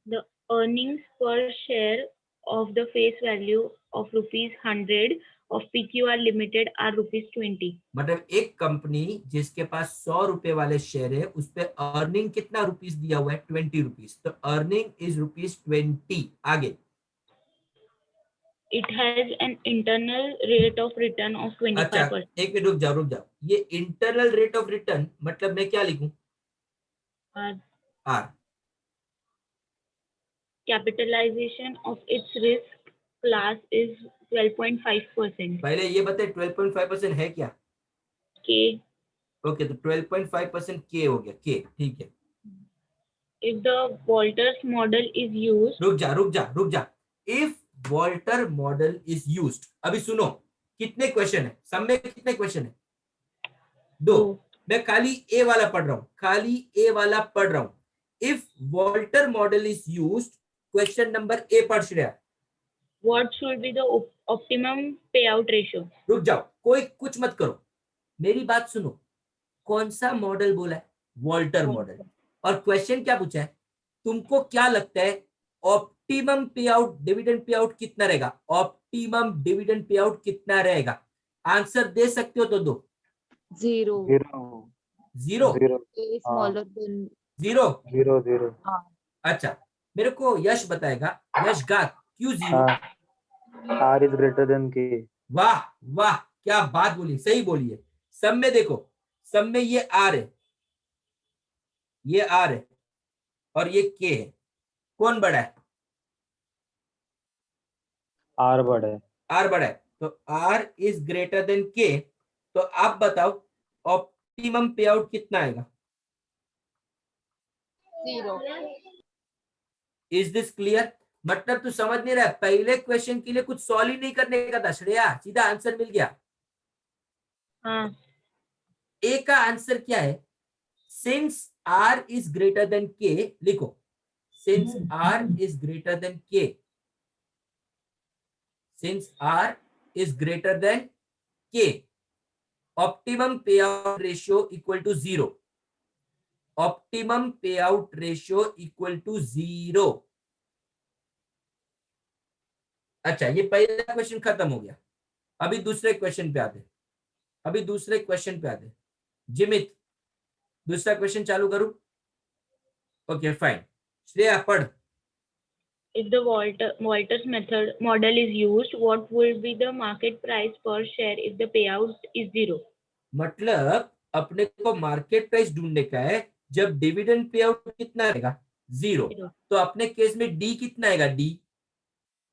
The earnings per share of the face value of rupees 100 of PQR Limited are rupees 20. मतलब एक कंपनी जिसके पास 100 रुपए वाले शेयर है, उस पे अर्निंग कितना रुपीस दिया हुआ है? 20 रुपीस. तो अर्निंग इज रुपीस 20. आगे. It has an internal rate of return of 25%. अच्छा, एक मिनट रुक जाओ, रुक जाओ. ये इंटरनल रेट ऑफ रिटर्न मतलब मैं क्या लिखूं? Are. Capitalization of its risk class is 12.5%. पहले ये बताए 12.5% है क्या? K. ओके, तो 12.5% के हो गया. के, ठीक है. If the Walters model is used, रुक जा, रुक जा, रुक जा. If Walter model is used. अभी सुनो, कितने क्वेश्चन है सब में? कितने क्वेश्चन है? 2. मैं खाली ए वाला पढ़ रहा हूं, खाली ए वाला पढ़ रहा हूं. If Walter model is used, question number A पढ़ Shreya. what should be the optimum payout ratio? रुक जाओ, कोई कुछ मत करो, मेरी बात सुनो. कौन सा मॉडल बोला है? Walter model. और क्वेश्चन क्या पूछा है? तुमको क्या लगता है optimum pay out, dividend pay out कितना रहेगा? ऑप्टिमम डिविडेंड पे आउट कितना रहेगा? आंसर दे सकते हो तो दो. 0. 0. 0 A smaller than. 0. 0 0. अच्छा, मेरे को यश बताएगा. यश गा, क्यों 0? R is greater than K. वाह वाह, क्या बात बोली, सही बोली है. सब में देखो, सब में ये आर है, ये आर है और ये के है. कौन बड़ा है? R बड़ा है. आर बड़ा है. तो are is greater than K. तो आप बताओ ऑप्टिमम पे आउट कितना आएगा? 0. Is this clear? मतलब तू समझ नहीं रहा है, पहले क्वेश्चन के लिए कुछ सॉल्व ही नहीं करने का था श्रेया, सीधा आंसर मिल गया. हाँ. ए का आंसर क्या है? Since R is greater than K, लिखो. Since R is greater than K, since R is greater than K, optimum pay out ratio equal to 0. Optimum pay out ratio equal to 0. अच्छा, ये पहला question खत्म हो गया. अभी दूसरे question पे आते, अभी दूसरे क्वेश्चन पे आते. जिमित, दूसरा क्वेश्चन चालू करूं? Okay fine. श्रेया पढ़. If the Walters model is used, what will be the market price per share if the payout is 0? मतलब अपने को मार्केट प्राइस ढूंढने का है जब डिविडेंड पे आउट कितना आएगा? 0. तो अपने केस में डी कितना आएगा? डी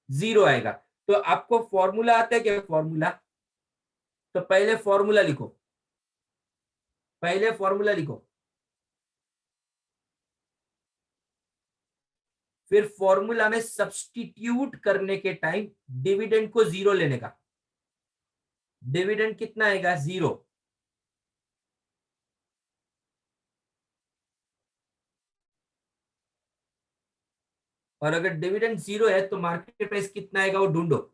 0 आएगा. तो आपको फॉर्मूला आता है क्या? फॉर्मूला, तो पहले फॉर्मूला लिखो, पहले फॉर्मूला लिखो, फिर फॉर्मूला में सब्स्टिट्यूट करने के टाइम डिविडेंड को 0 लेने का. डिविडेंड कितना आएगा? 0. और अगर डिविडेंड 0 है तो मार्केट प्राइस कितना आएगा वो ढूंढो.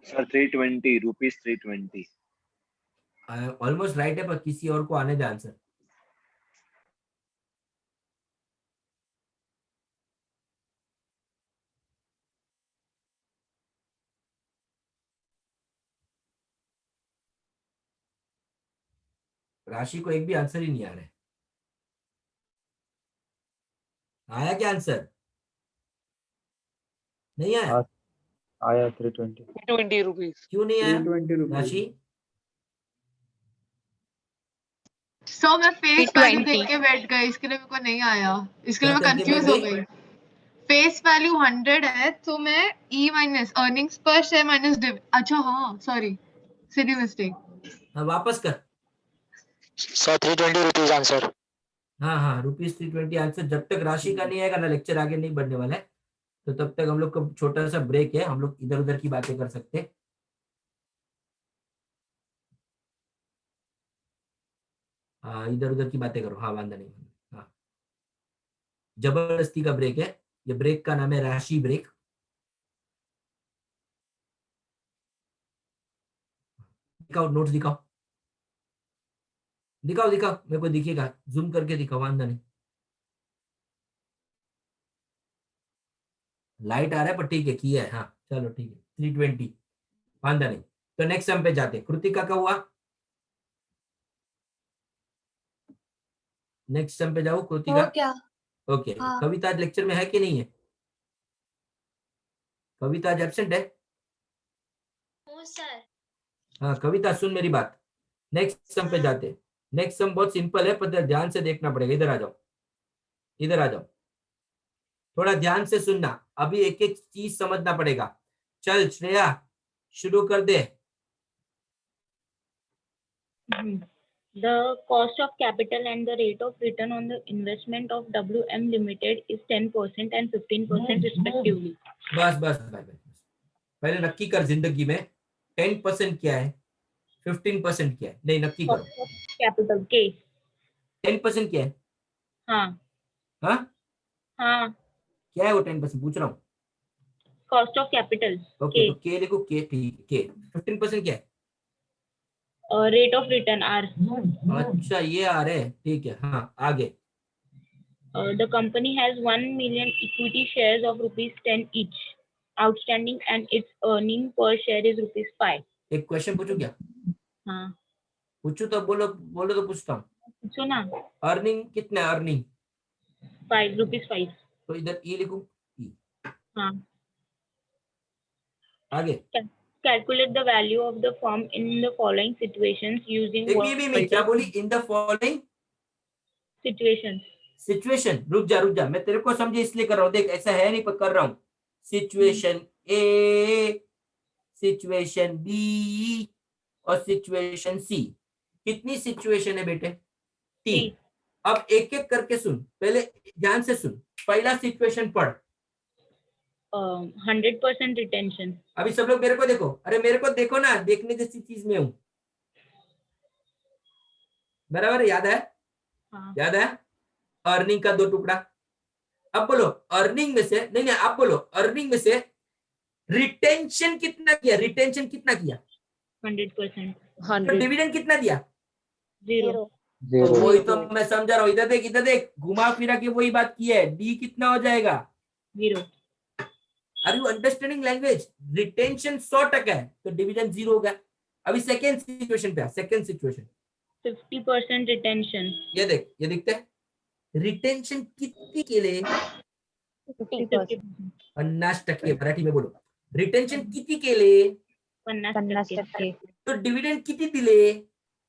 Sir 320 rupees 320. ऑलमोस्ट राइट है, पर किसी और को आने दे आंसर. राशि को एक भी आंसर ही नहीं आ रहा है। आया क्या आंसर? नहीं आया? हाँ, आया 320 ₹20 क्यों नहीं आया 320 रुपीज। राशि? सो मैं फेस वैल्यू 320 देख के बैठ गई, इसके लिए मेरे को नहीं आया, इसके लिए क्या मैं करके कंफ्यूज बैठ हो गई? गई। फेस वैल्यू 100 है तो मैं ई माइनस अर्निंग्स पर शेयर माइनस डिव, अच्छा हाँ सॉरी सिली मिस्टेक। हाँ वापस कर। Sir 320 rupees answer. हाँ हाँ ₹320 आंसर। जब तक राशि का नहीं आएगा ना लेक्चर आगे नहीं बढ़ने वाला है, तो तब तक हम लोग का छोटा सा ब्रेक है, हम लोग इधर उधर की बातें कर सकते हैं। हाँ इधर उधर की बातें करो, हाँ वांदा नहीं। हाँ जबरदस्ती का ब्रेक है, ये ब्रेक का नाम है राशि ब्रेक। दिखाओ नोट्स दिखाओ, दिखाओ दिखाओ, मेरे को दिखेगा, जूम करके दिखाओ, वांदा नहीं। लाइट आ रहा है पर ठीक है, किया है, हाँ चलो ठीक है 320, वांदा नहीं। तो नेक्स्ट सम पे जाते हैं। कृतिका का हुआ, नेक्स्ट सम पे जाओ कृतिका। हो क्या? ओके हाँ। कविता आज लेक्चर में है कि नहीं है? कविता आज एब्सेंट है? हो सर। हाँ कविता सुन मेरी बात, नेक्स्ट सम पे हाँ। जाते हैं। नेक्स्ट सम बहुत सिंपल है पर ध्यान से देखना पड़ेगा। इधर आ जाओ, इधर आ जाओ, थोड़ा ध्यान से सुनना, अभी एक एक चीज समझना पड़ेगा। चल श्रेया शुरू कर दे। The cost of capital and the rate of return on the investment of WM Limited is 10% and 15% respectively. बस बस भाई बस, पहले नक्की कर जिंदगी में 10% क्या है, 15% क्या है, नहीं नक्की करो। Cost of capital K. 10% क्या है? हाँ हाँ हाँ क्या है वो 10%, पूछ रहा हूँ। cost of capital okay K. तो के लिखो, के ठीक है। 15% क्या है? Rate of return R. अच्छा ये आ रहे हैं, ठीक है। हाँ आगे। The company has 1 million equity shares of ₹10 each outstanding and its earning per share is ₹5. एक क्वेश्चन पूछू क्या? हाँ पूछू तो बोलो, बोलो तो पूछता हूँ। पूछो ना। अर्निंग कितना है? अर्निंग ₹5. तो इधर ई लिखूं, ई। हाँ आगे calculate the value of the firm in the following situations using मैं क्या बोली? In the following situations. Situation. रुक जा, मैं तेरे को समझे इसलिए कर रहा हूँ, देख ऐसा है नहीं पर कर रहा हूँ। सिचुएशन ए, सिचुएशन बी और सिचुएशन सी। कितनी सिचुएशन है बेटे? 3। अब एक एक करके सुन, पहले ध्यान से सुन। पहला सिचुएशन पढ़। 100% retention. अभी सब लोग मेरे को देखो, अरे मेरे को देखो ना, देखने जैसी चीज में हूं, बराबर? याद है? हाँ. याद है? अर्निंग का 2 टुकड़ा। अब बोलो अर्निंग में से, नहीं आप बोलो अर्निंग में से रिटेंशन कितना किया? रिटेंशन कितना किया? 100%. तो डिविडेंड कितना दिया? 0. तो वही तो मैं समझा रहा हूँ। इधर देख, घुमा फिरा के वही बात की है। डी कितना हो जाएगा? 0. Are you understanding language? Retention 100% है तो डिविडेंड 0 होगा। अभी सेकेंड सिचुएशन पे, सेकेंड सिचुएशन 50% retention. ये देख, ये दिखता है। रिटेंशन कितनी केले? 50%। मराठी में बोलो, रिटेंशन किती केले? 50%. तो डिविडेंड किती दिले?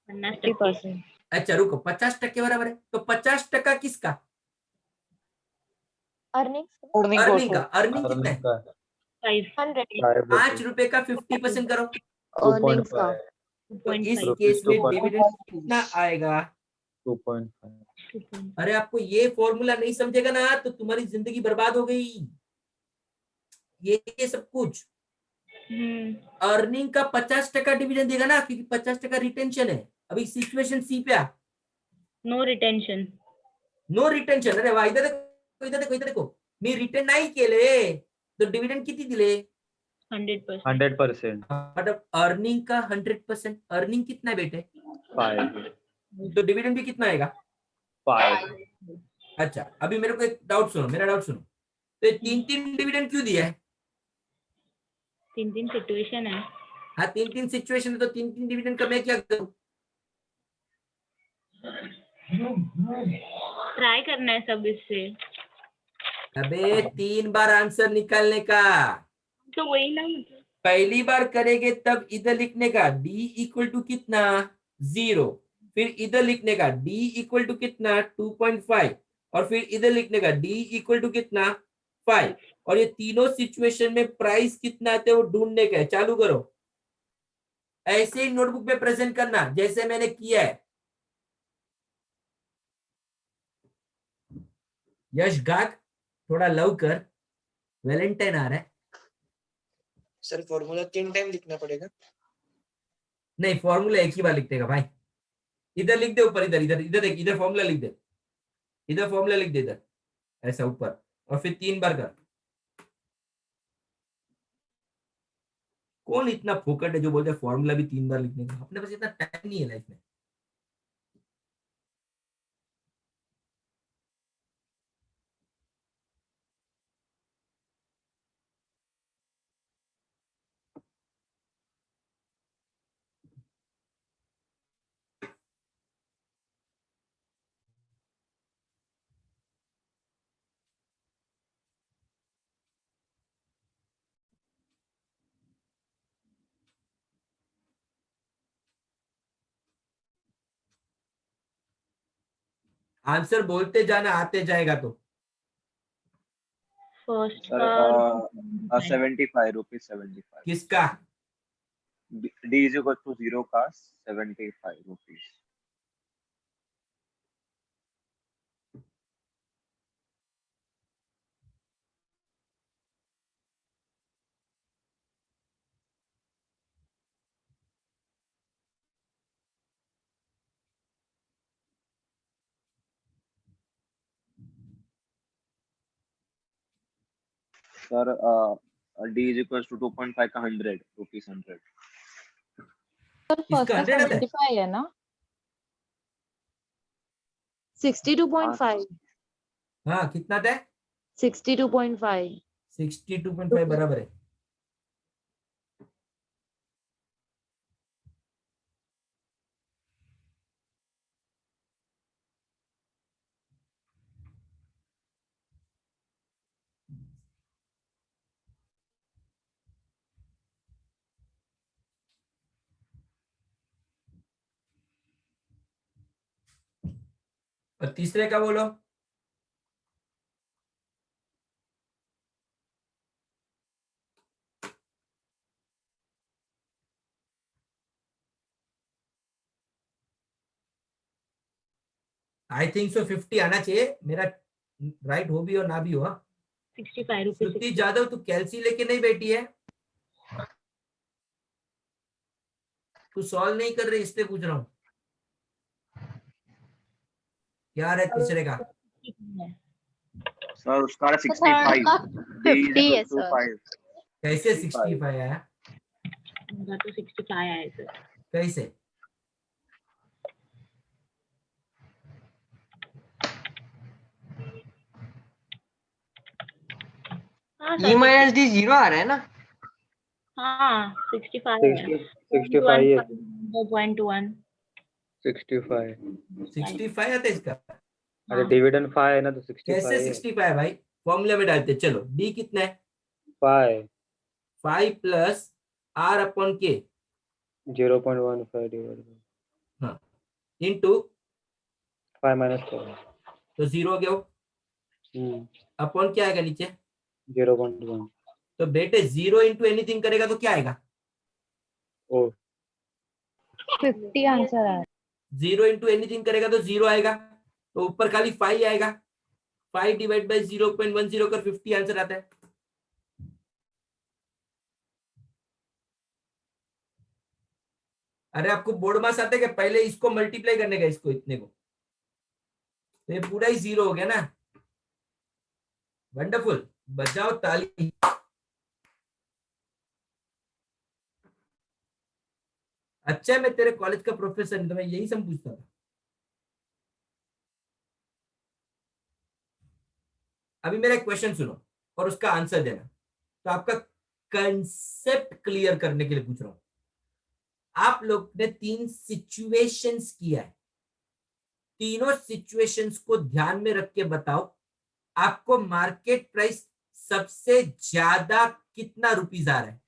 50%. अच्छा रुको, 50% बराबर है, तो 50% किसका? अर्निंग का। अर्निंग कितना है? 500. 5 रुपए का 50% करो, अर्निंग्स का तो इस 2.5. केस में डिविडेंड कितना आएगा? 2.5। अरे आपको ये फॉर्मूला नहीं समझेगा ना तो तुम्हारी जिंदगी बर्बाद हो गई। ये सब कुछ अर्निंग का 50% डिविडेंड देगा ना, क्योंकि 50% रिटेंशन है। अभी सिचुएशन सी पे आ। No retention. No retention. अरे वाह, इधर देखो, इधर देखो, इधर देखो, मी रिटर्न नाही केले तो डिविडेंड किती दिले? 100%. 100%। मतलब अर्निंग का 100%। अर्निंग कितना है बेटे? 5। तो डिविडेंड भी कितना आएगा? 5। अच्छा अभी मेरे को एक डाउट सुनो, मेरा डाउट सुनो। तो ये 3 डिविडेंड क्यों दिया है? 3 situation है. हाँ 3 सिचुएशन है, तो 3 डिविडेंड का मैं क्या करूं? ट्राई करना है सब इससे। अबे 3 बार आंसर निकालने का। तो वही ना, मतलब पहली बार करेंगे तब इधर लिखने का d इक्वल टू कितना 0, फिर इधर लिखने का d इक्वल टू कितना 2.5, और फिर इधर लिखने का d इक्वल टू कितना 5, और ये तीनों सिचुएशन में प्राइस कितना आते हैं वो ढूंढने का है। चालू करो, ऐसे ही नोटबुक पे प्रेजेंट करना जैसे मैंने किया है। यश गाग थोड़ा लव कर, वैलेंटाइन आ रहा है। सर फॉर्मूला 3 टाइम लिखना पड़ेगा। नहीं, फॉर्मूला एक ही बार लिखने का भाई। इधर लिख दे ऊपर, इधर इधर इधर देख, इधर फॉर्मूला लिख दे, इधर फॉर्मूला लिख दे, इधर ऐसा ऊपर, और फिर 3 बार कर। कौन इतना फोकट है जो बोलते हैं फॉर्मूला भी 3 बार लिखने का? अपने पास इतना टाइम नहीं है लाइफ में। आंसर बोलते जाना, आते जाएगा तो। फर्स्ट सर का 75 रुपीज 75। किसका? डी इज इक्वल टू 0 का 75 rupees. Sir D is equal to 2.5 का 100 रुपीज 100। सर फर्स्ट इसका का 100 आता है? 75 है ना? 62.5 हाँ, कितना था? 62.5 62.5 बराबर है। और तीसरे का बोलो। आई थिंक सो 50 आना चाहिए, मेरा राइट हो भी और ना भी हो। 65 रुपीज। श्रुति जादव, तू कैलसी लेके नहीं बैठी है? तू सॉल्व नहीं कर रही इसलिए पूछ रहा हूँ। क्या है तीसरे का? सर उसका थर्ड 65। का डी इज 50 है इक्वल टू सर। 5। कैसे 65 आया? मेरा तो 65 आया है सर। कैसे? हाँ ई माइनस डी 0 आ रहा है ना? हाँ 65 है। 65 है। 0.1 65। 65 आता है इसका? अरे डिविडेंड 5 है ना, तो 65 कैसे है। 65 है भाई? फॉर्मूला में डालते। चलो, डी कितना है? 5 5 प्लस आर अपॉन के 0.15 डिवाइडेड हाँ इनटू 5 माइनस 4। तो 0 हो गया वो। अपॉन क्या आएगा नीचे? 0.1। तो बेटे 0 इंटू एनीथिंग करेगा तो क्या आएगा? ओ 50 आंसर है। 0 इंटू एनीथिंग करेगा तो 0 आएगा, तो ऊपर खाली 5 आएगा। 5 डिवाइड बाई 0.10 कर 50 आंसर आता है। अरे आपको बोर्ड मास आता है कि पहले इसको मल्टीप्लाई करने का, इसको इतने को, तो ये पूरा ही 0 हो गया ना। वंडरफुल, बजाओ ताली। अच्छा, मैं तेरे कॉलेज का प्रोफेसर नहीं तो मैं यही सब पूछता था। अभी मेरा एक क्वेश्चन सुनो और उसका आंसर देना, तो आपका कंसेप्ट क्लियर करने के लिए पूछ रहा हूं। आप लोग ने 3 सिचुएशंस किया है, तीनों सिचुएशंस को ध्यान में रख के बताओ, आपको मार्केट प्राइस सबसे ज्यादा कितना रुपीज आ रहा है?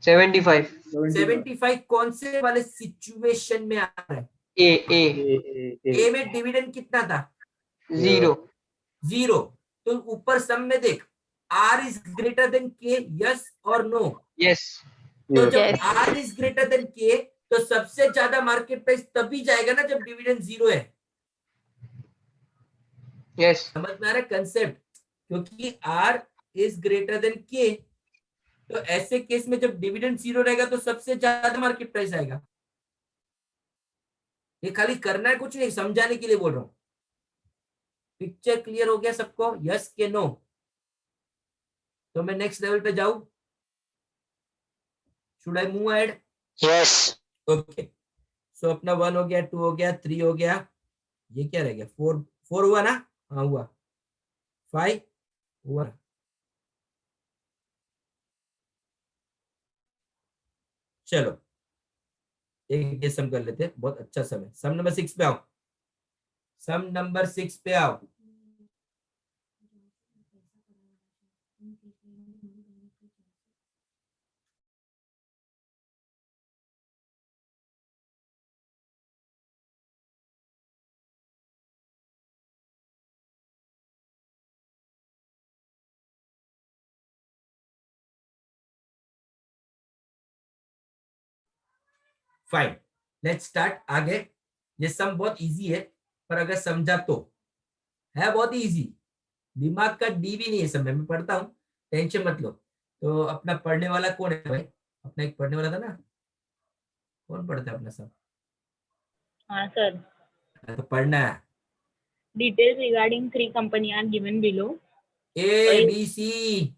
75. 75 कौन से वाले सिचुएशन में आ रहा है? ए में डिविडेंड कितना था? 0. 0। तो ऊपर सम में देख, R is greater than K, yes और नो? Yes. तो जब Yes. R is greater than K तो सबसे ज्यादा मार्केट प्राइस तभी जाएगा ना जब डिविडेंड 0 है। Yes. समझ में आ रहा है कंसेप्ट? क्योंकि are is greater than K, तो ऐसे केस में जब डिविडेंड 0 रहेगा तो सबसे ज्यादा मार्केट प्राइस आएगा। ये खाली करना है, कुछ नहीं, समझाने के लिए बोल रहा हूं। पिक्चर क्लियर हो गया सबको? यस के नो? तो मैं नेक्स्ट लेवल पे जाऊं? Should I move ahead? Yes okay, so अपना 1 हो गया, 2 हो गया, 3 हो गया, ये क्या रह गया? 4 हुआ ना? हाँ हुआ। 5 हुआ। चलो एक ये सम कर लेते हैं, बहुत अच्छा सम है। सम नंबर 6 पे आओ, सम नंबर 6 पे आओ। Fine, let's start. आगे ये सम बहुत इजी है, पर अगर समझा तो है बहुत इजी। दिमाग का डी भी नहीं है सब में, मैं पढ़ता हूँ, टेंशन मत लो। तो अपना पढ़ने वाला कौन है भाई? अपना एक पढ़ने वाला था ना, कौन पढ़ता है अपना सब? हाँ सर. तो पढ़ना है। Details regarding 3 company are given below. A B C,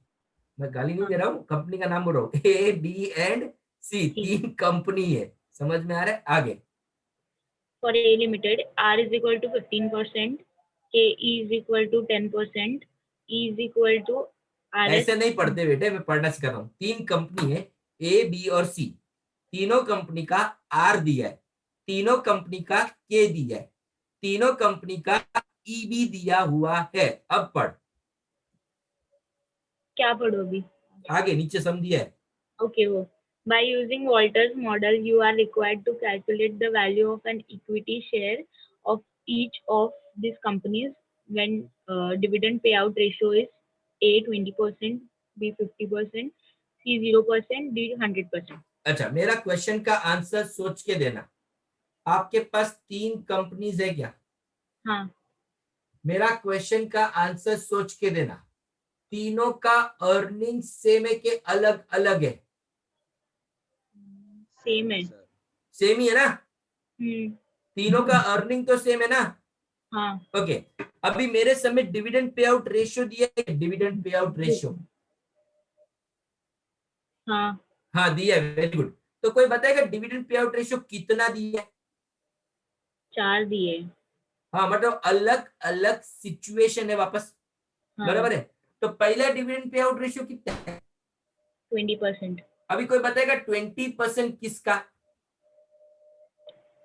मैं गाली नहीं दे रहा हूँ, कंपनी का नाम बोल रहा हूँ। A B and C, 3 company है। समझ में आ रहा है? आगे For A Limited, R is equal to 15%, K is equal to 10%, E is equal to RS. ऐसे नहीं पढ़ते बेटे, मैं पढ़ना सिखा रहा हूँ। 3 कंपनी है, ए बी और सी, तीनों कंपनी का आर दिया है, तीनों कंपनी का के दिया है, तीनों कंपनी का ई भी दिया हुआ है। अब पढ़, क्या पढ़ोगी? आगे नीचे सम दिया है। Okay, वो. By using Walter's model, you are required to calculate the value of an equity share of each of these companies when dividend payout ratio is A 20%, B 50%, C 0%, D 100%. अच्छा, मेरा क्वेश्चन का answer सोच के देना। आपके पास 3 companies है क्या? हाँ. मेरा क्वेश्चन का आंसर सोच के देना। तीनों का अर्निंग सेम है कि अलग अलग है? सेम है. सेम ही है ना? तीनों का अर्निंग तो सेम है ना? हाँ. ओके, अभी मेरे समय डिविडेंड पे आउट रेशियो दिया है, डिविडेंड पे आउट रेशियो? हाँ. हाँ दिया है, वेरी गुड। तो कोई बताएगा डिविडेंड पे आउट रेशियो कितना दिया है? 4 दिए. हाँ, मतलब अलग अलग सिचुएशन है वापस। हाँ. बराबर है। तो पहला डिविडेंड पे आउट रेशियो कितना है? 20%. अभी कोई बताएगा 20% किसका?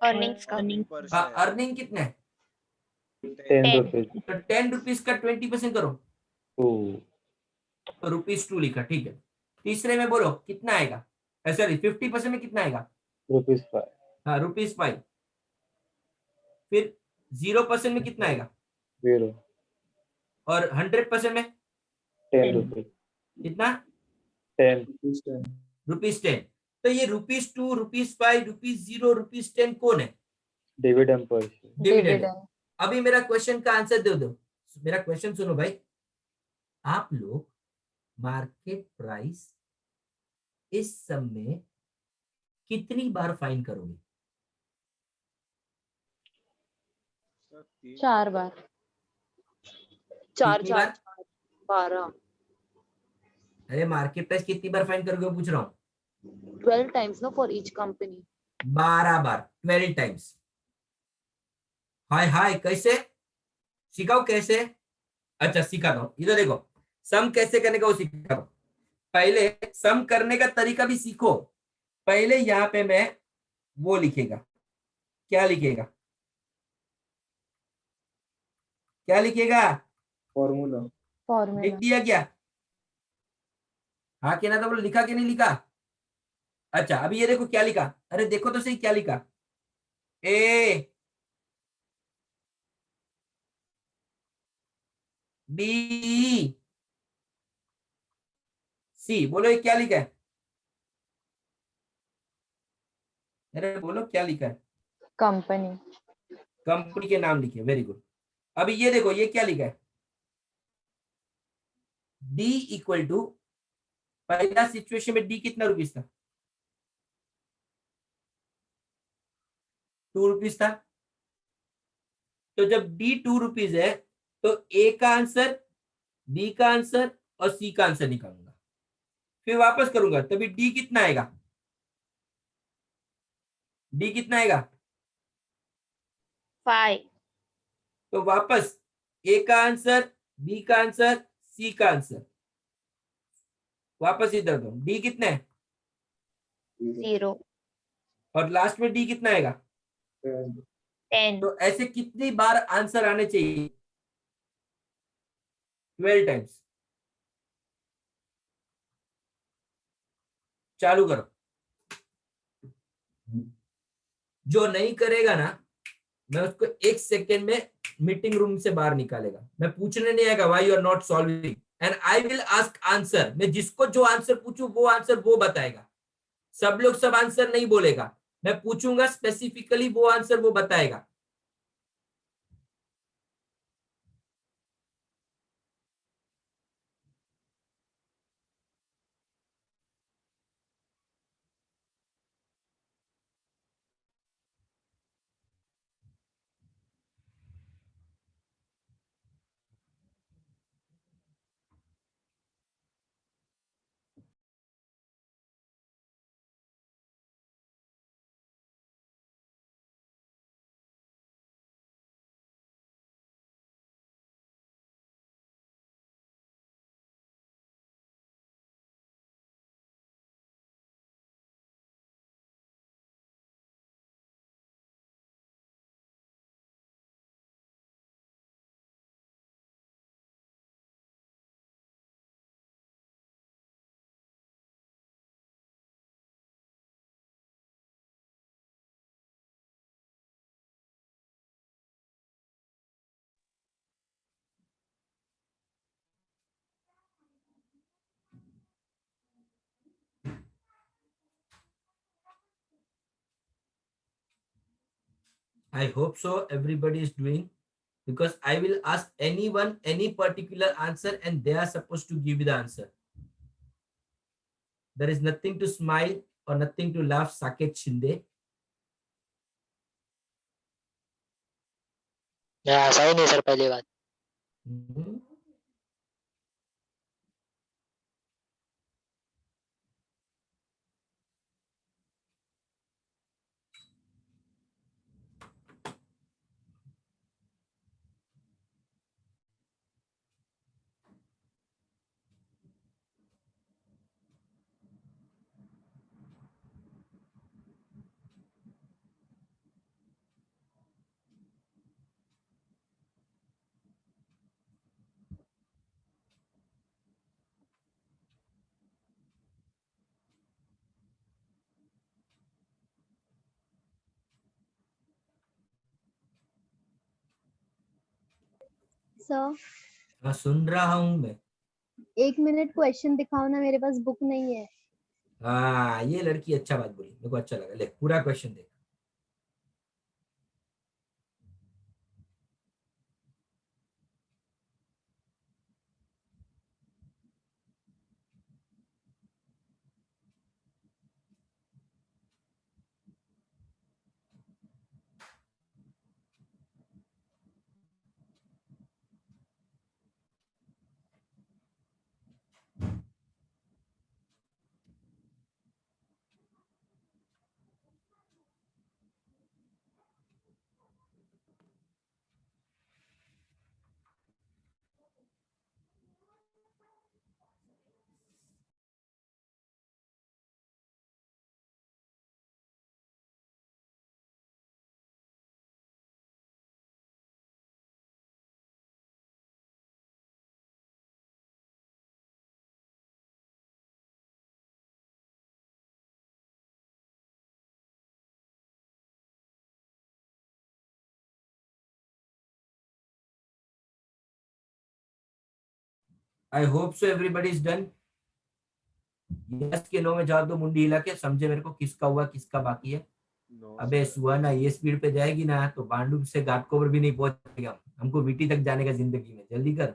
अर्निंग्स का। हाँ, अर्निंग कितना है? 10 रुपीज। तो 10 रुपीज का 20% करो, 2 तो ₹2 लिखा, ठीक है। तीसरे में बोलो कितना आएगा? सॉरी, 50% में कितना आएगा? ₹5। हाँ, ₹5। फिर 0% में कितना आएगा? 0 और 100% में 10 रुपीज। कितना? 10 ₹10। तो ये ₹2, ₹5, ₹0, ₹10 कौन है? Dividend per share. डिविडेंड। अभी मेरा क्वेश्चन का आंसर दे दो। मेरा क्वेश्चन सुनो भाई, आप लोग मार्केट प्राइस इस सम में कितनी बार फाइंड करोगे? 4 बार। 4 कितनी 4 बार? 12 अरे मार्केट प्राइस कितनी बार फाइंड करोगे पूछ रहा हूँ। 12 times no for each company. 12 बार, 12 टाइम्स। हाय हाय, कैसे सिखाओ? कैसे? अच्छा सिखाता हूँ, इधर देखो, सम कैसे करने का वो सिखाता हूँ। पहले सम करने का तरीका भी सीखो। पहले यहाँ पे मैं वो लिखेगा, क्या लिखेगा? क्या लिखेगा? फॉर्मूला। लिख फॉर्मूला। दिया क्या? हाँ कहना था, बोलो लिखा कि नहीं लिखा? अच्छा अभी ये देखो क्या लिखा, अरे देखो तो सही क्या लिखा। ए बी सी, बोलो ये क्या लिखा है? अरे बोलो क्या लिखा है? कंपनी। कंपनी के नाम लिखे, वेरी गुड। अभी ये देखो ये क्या लिखा है? डी इक्वल टू, पहला सिचुएशन में डी कितना रुपीस था? 2 रुपीस था। तो जब डी 2 रुपीस है तो ए का आंसर, बी का आंसर और सी का आंसर निकालूंगा, फिर वापस करूंगा, तभी डी कितना आएगा? डी कितना आएगा? 5. तो वापस ए का आंसर, बी का आंसर, सी का आंसर, वापस इधर दो, डी कितना है? 0. और लास्ट में डी कितना आएगा? 10. तो ऐसे कितनी बार आंसर आने चाहिए? 12 टाइम्स। चालू करो। जो नहीं करेगा ना, मैं उसको 1 सेकेंड में मीटिंग रूम से बाहर निकालेगा। मैं पूछने नहीं आएगा why you are not solving, and I will ask answer. मैं जिसको जो आंसर पूछूं वो आंसर वो बताएगा। सब लोग सब आंसर नहीं बोलेगा, मैं पूछूंगा स्पेसिफिकली, वो आंसर वो बताएगा। I hope so everybody is doing, because I will ask anyone any particular answer and they are supposed to give you the answer. There is nothing to smile or nothing to laugh, Saket Shinde. सही नहीं sir पहली बात। Mhm. Sir हाँ सुन रहा हूं मैं। 1 minute question दिखाओ ना, मेरे पास बुक नहीं है। हाँ ये लड़की अच्छा बात बोली, मेरे को अच्छा लगा। ले पूरा क्वेश्चन देख। आई hope so everybody is done. Yes के नो में जवाब दो मुंडी हिला के, समझे मेरे को किसका हुआ किसका बाकी है। No, अबे sir. सुहाना ये स्पीड पे जाएगी ना तो बांडू से घाटकोपर भी नहीं पहुंचेगा, हमको वीटी तक जाने का जिंदगी में। जल्दी कर।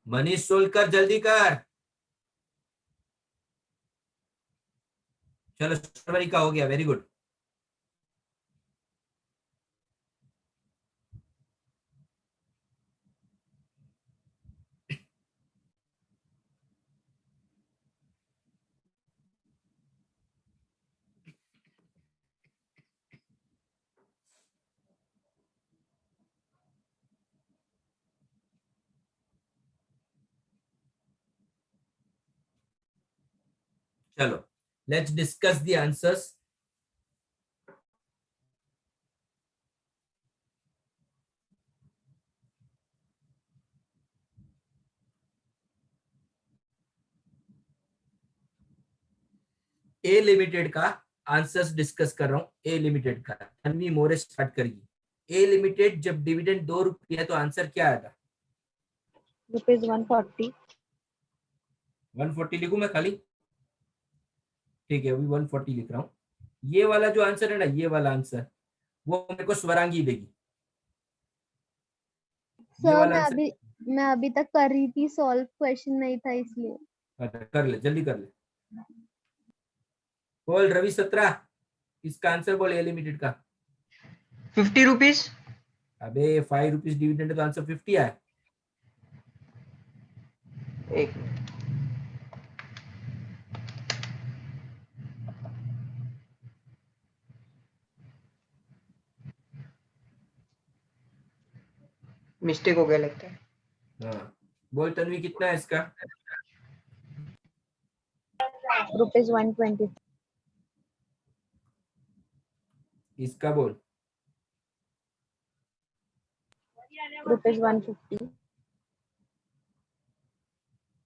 मनीष सोलकर जल्दी कर। चलो फरवरी का हो गया, वेरी गुड। चलो let's discuss the answers. A limited का आंसर्स डिस्कस कर रहा हूं। ए लिमिटेड का तन्वी मोरे स्टार्ट करेगी। ए लिमिटेड जब डिविडेंड 2 रुपये है तो आंसर क्या आएगा? रुपीज 140। 140 लिखूं मैं खाली? ठीक है, अभी 140 लिख रहा हूँ। ये वाला जो आंसर है ना, ये वाला आंसर वो मेरे को स्वरांगी देगी। ये सर वाला आंसर मैं अभी तक कर रही थी, सॉल्व क्वेश्चन नहीं था इसलिए। कर ले, जल्दी कर ले। बोल रवि 17, इसका आंसर बोल ए लिमिटेड का। 50 रुपीज। अबे 5 रुपीज डिविडेंड तो आंसर 50 है। एक मिनट। मिस्टेक हो गया लगता है। हाँ बोल तन्वी कितना है इसका? रुपीज 120। इसका बोल। रुपीज 150।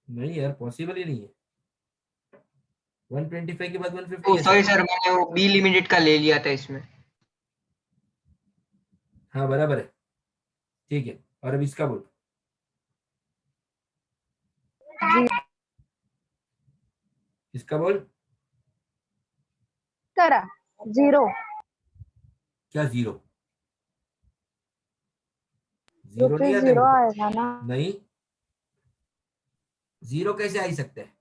नहीं यार, पॉसिबल ही नहीं है। 125 के बाद 150 ओ कैसे? सॉरी सर, मैंने वो बी लिमिटेड का ले लिया था इसमें। हाँ बराबर है, ठीक है। और अब इसका बोल। इसका बोल। करा 0। क्या जीरो? जीरो नहीं रुपीज आता 0 मेरे आएगा ना? को। नहीं, जीरो कैसे आ ही सकते हैं?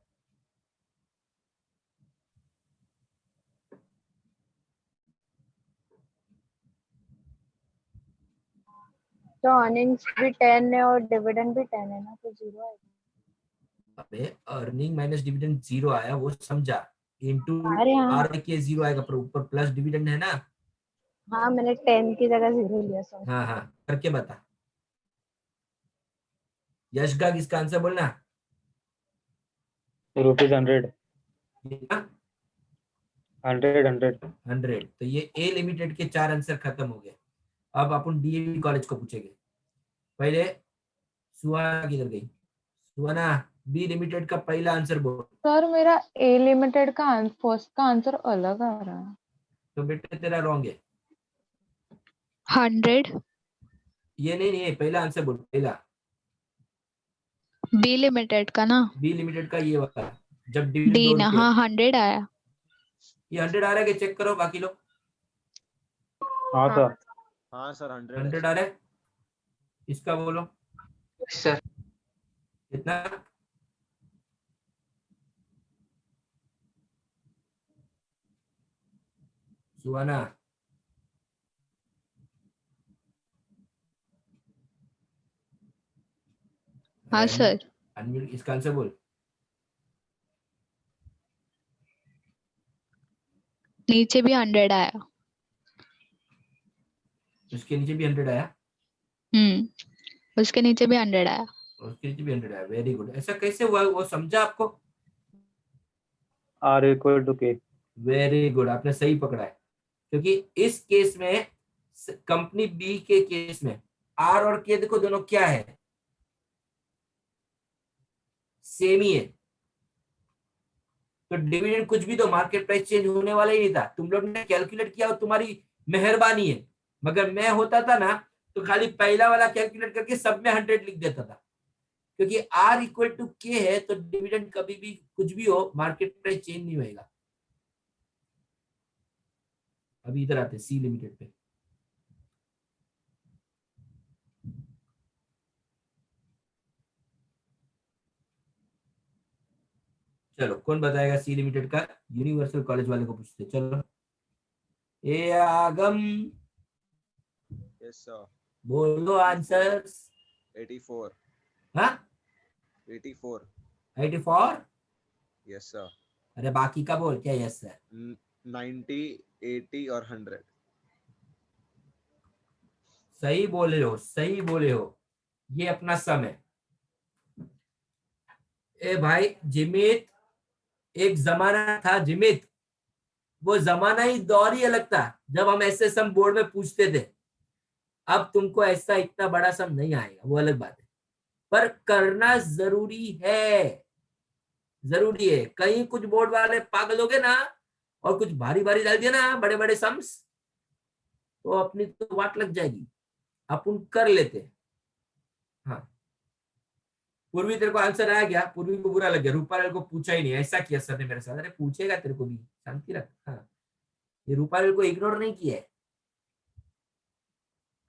तो अर्निंग्स भी 10 है और डिविडेंड भी 10 है ना, तो 0 आएगा। अबे अर्निंग माइनस डिविडेंड 0 आया वो समझा, इनटू अरे हाँ। आर के 0 आएगा, पर ऊपर प्लस डिविडेंड है ना। हाँ मैंने 10 की जगह 0 लिया सर। हाँ हाँ करके बता। यश का किसका आंसर बोलना? ₹100 कितना? 100 100। तो ये ए लिमिटेड के 4 आंसर खत्म हो गए। अब अपन डीएवी कॉलेज को पूछेंगे। पहले सुहाना किधर गई? सुहाना बी लिमिटेड का पहला आंसर बोल। सर मेरा ए लिमिटेड का फर्स्ट का आंसर अलग आ रहा है। तो बेटे तेरा रॉन्ग है। 100 ये नहीं, पहला आंसर बोल, पहला। बी लिमिटेड का ना? बी लिमिटेड का ये वाला, जब डिविडेंड डी 2 ना? रुपये। हाँ 100 आया। ये 100 आ रहा है कि चेक करो बाकी लोग? हाँ सर। हाँ सर 100 100 आ रहा है। इसका बोलो सर कितना? सुहाना हाँ सर। अनम्यूट, इसका आंसर बोल। नीचे भी 100 आया। उसके नीचे भी 100 आया। उसके नीचे भी 100 आया। और उसके नीचे भी 100 आया। Very good. ऐसा कैसे हुआ वो समझा आपको? R = K। वेरी गुड, आपने सही पकड़ा है। क्योंकि इस केस में कंपनी बी के केस में आर और के देखो दोनों क्या है, सेम ही है, तो डिविडेंड कुछ भी तो मार्केट प्राइस चेंज होने वाला ही नहीं था। तुम लोग ने कैलकुलेट किया और तुम्हारी मेहरबानी है, मगर मैं होता था ना तो खाली पहला वाला कैलकुलेट करके सब में 100 लिख देता था, क्योंकि आर इक्वल टू के है तो डिविडेंड कभी भी कुछ भी हो मार्केट प्राइस चेंज नहीं होएगा। अभी इधर आते सी लिमिटेड पे, चलो कौन बताएगा सी लिमिटेड का, यूनिवर्सल कॉलेज वाले को पूछते। चलो ए आगम, Yes, sir. बोलो आंसर्स। 84. हाँ 84. 84, Yes, sir. अरे बाकी का बोल क्या। यस सर, 90, 80 और 100. सही बोले हो, सही बोले हो, ये अपना सम है। ए भाई जिमित, एक जमाना था जिमित, वो जमाना ही दौर ही अलग था जब हम ऐसे सम बोर्ड में पूछते थे। अब तुमको ऐसा इतना बड़ा सम नहीं आएगा, वो अलग बात है, पर करना जरूरी है, जरूरी है। कहीं कुछ बोर्ड वाले पागल हो गए ना और कुछ भारी भारी डाल दिया ना बड़े बड़े सम्स, तो अपनी तो वाट लग जाएगी। अपन कर लेते। हाँ पूर्वी, तेरे को आंसर आया क्या? पूर्वी को बुरा लग गया, रूपालाल को पूछा ही नहीं, ऐसा किया सर ने मेरे साथ। अरे पूछेगा तेरे को भी, शांति रख। हाँ ये रूपालाल को इग्नोर नहीं किया है,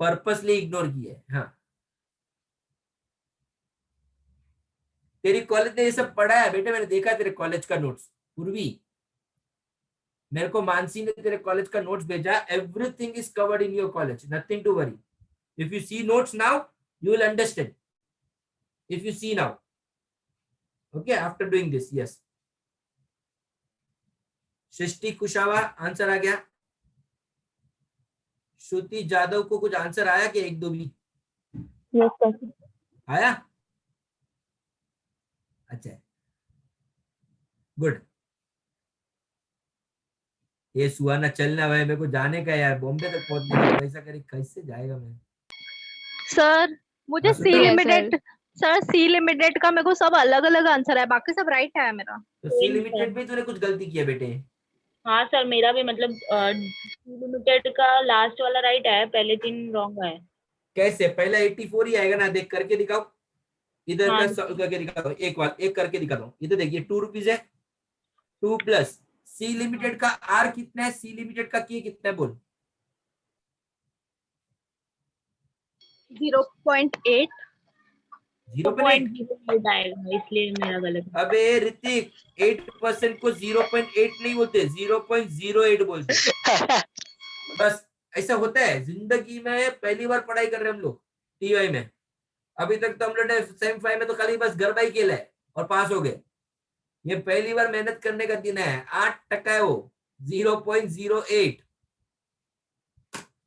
पर्पसली इग्नोर किया है। हाँ तेरी कॉलेज ने ये सब पढ़ा है बेटे, मैंने देखा तेरे कॉलेज का नोट्स। पूर्वी, मेरे को मानसी ने तेरे कॉलेज का नोट्स भेजा, everything is covered in your college, nothing to worry. If you see notes now you will understand, if you see now, okay, after doing this. Yes, Srishti Kushwaha, answer आ गया। श्रुति जादव को कुछ आंसर आया कि एक दो भी? यस सर, आया, अच्छा गुड। ये सुहाना चलना भाई, मेरे को जाने का यार, बॉम्बे तक पहुंचने का, वैसा करे कैसे जाएगा मैं। सर मुझे हाँ, सी सुनो। लिमिटेड, सर सी लिमिटेड का मेरे को सब अलग अलग आंसर है, बाकी सब राइट है मेरा। तो सी लिमिटेड में तूने कुछ गलती किया बेटे। हाँ सर मेरा भी, मतलब लिमिटेड का लास्ट वाला राइट है, पहले 3 रॉन्ग है। कैसे? पहला 84 ही आएगा ना, देख करके दिखाओ इधर हाँ। का सॉल्व करके दिखाओ। एक करके दिखा दो। इधर देखिए 2 रुपीज है, 2 प्लस सी लिमिटेड का आर कितना है, सी लिमिटेड का के कितना है बोल। 0.8 0.08 आएगा, इसलिए मेरा गलत है। अबे ऋतिक, 8% को 0.8 नहीं बोलते, 0.08 बोलते। बस ऐसा होता है जिंदगी में। पहली बार पढ़ाई कर रहे हैं हम लोग टीवाई में, अभी तक तो हम लोग ने सेम 5 में तो खाली बस गरबा ही खेला है और पास हो गए। ये पहली बार मेहनत करने का दिन है। 8% है वो, 0.08।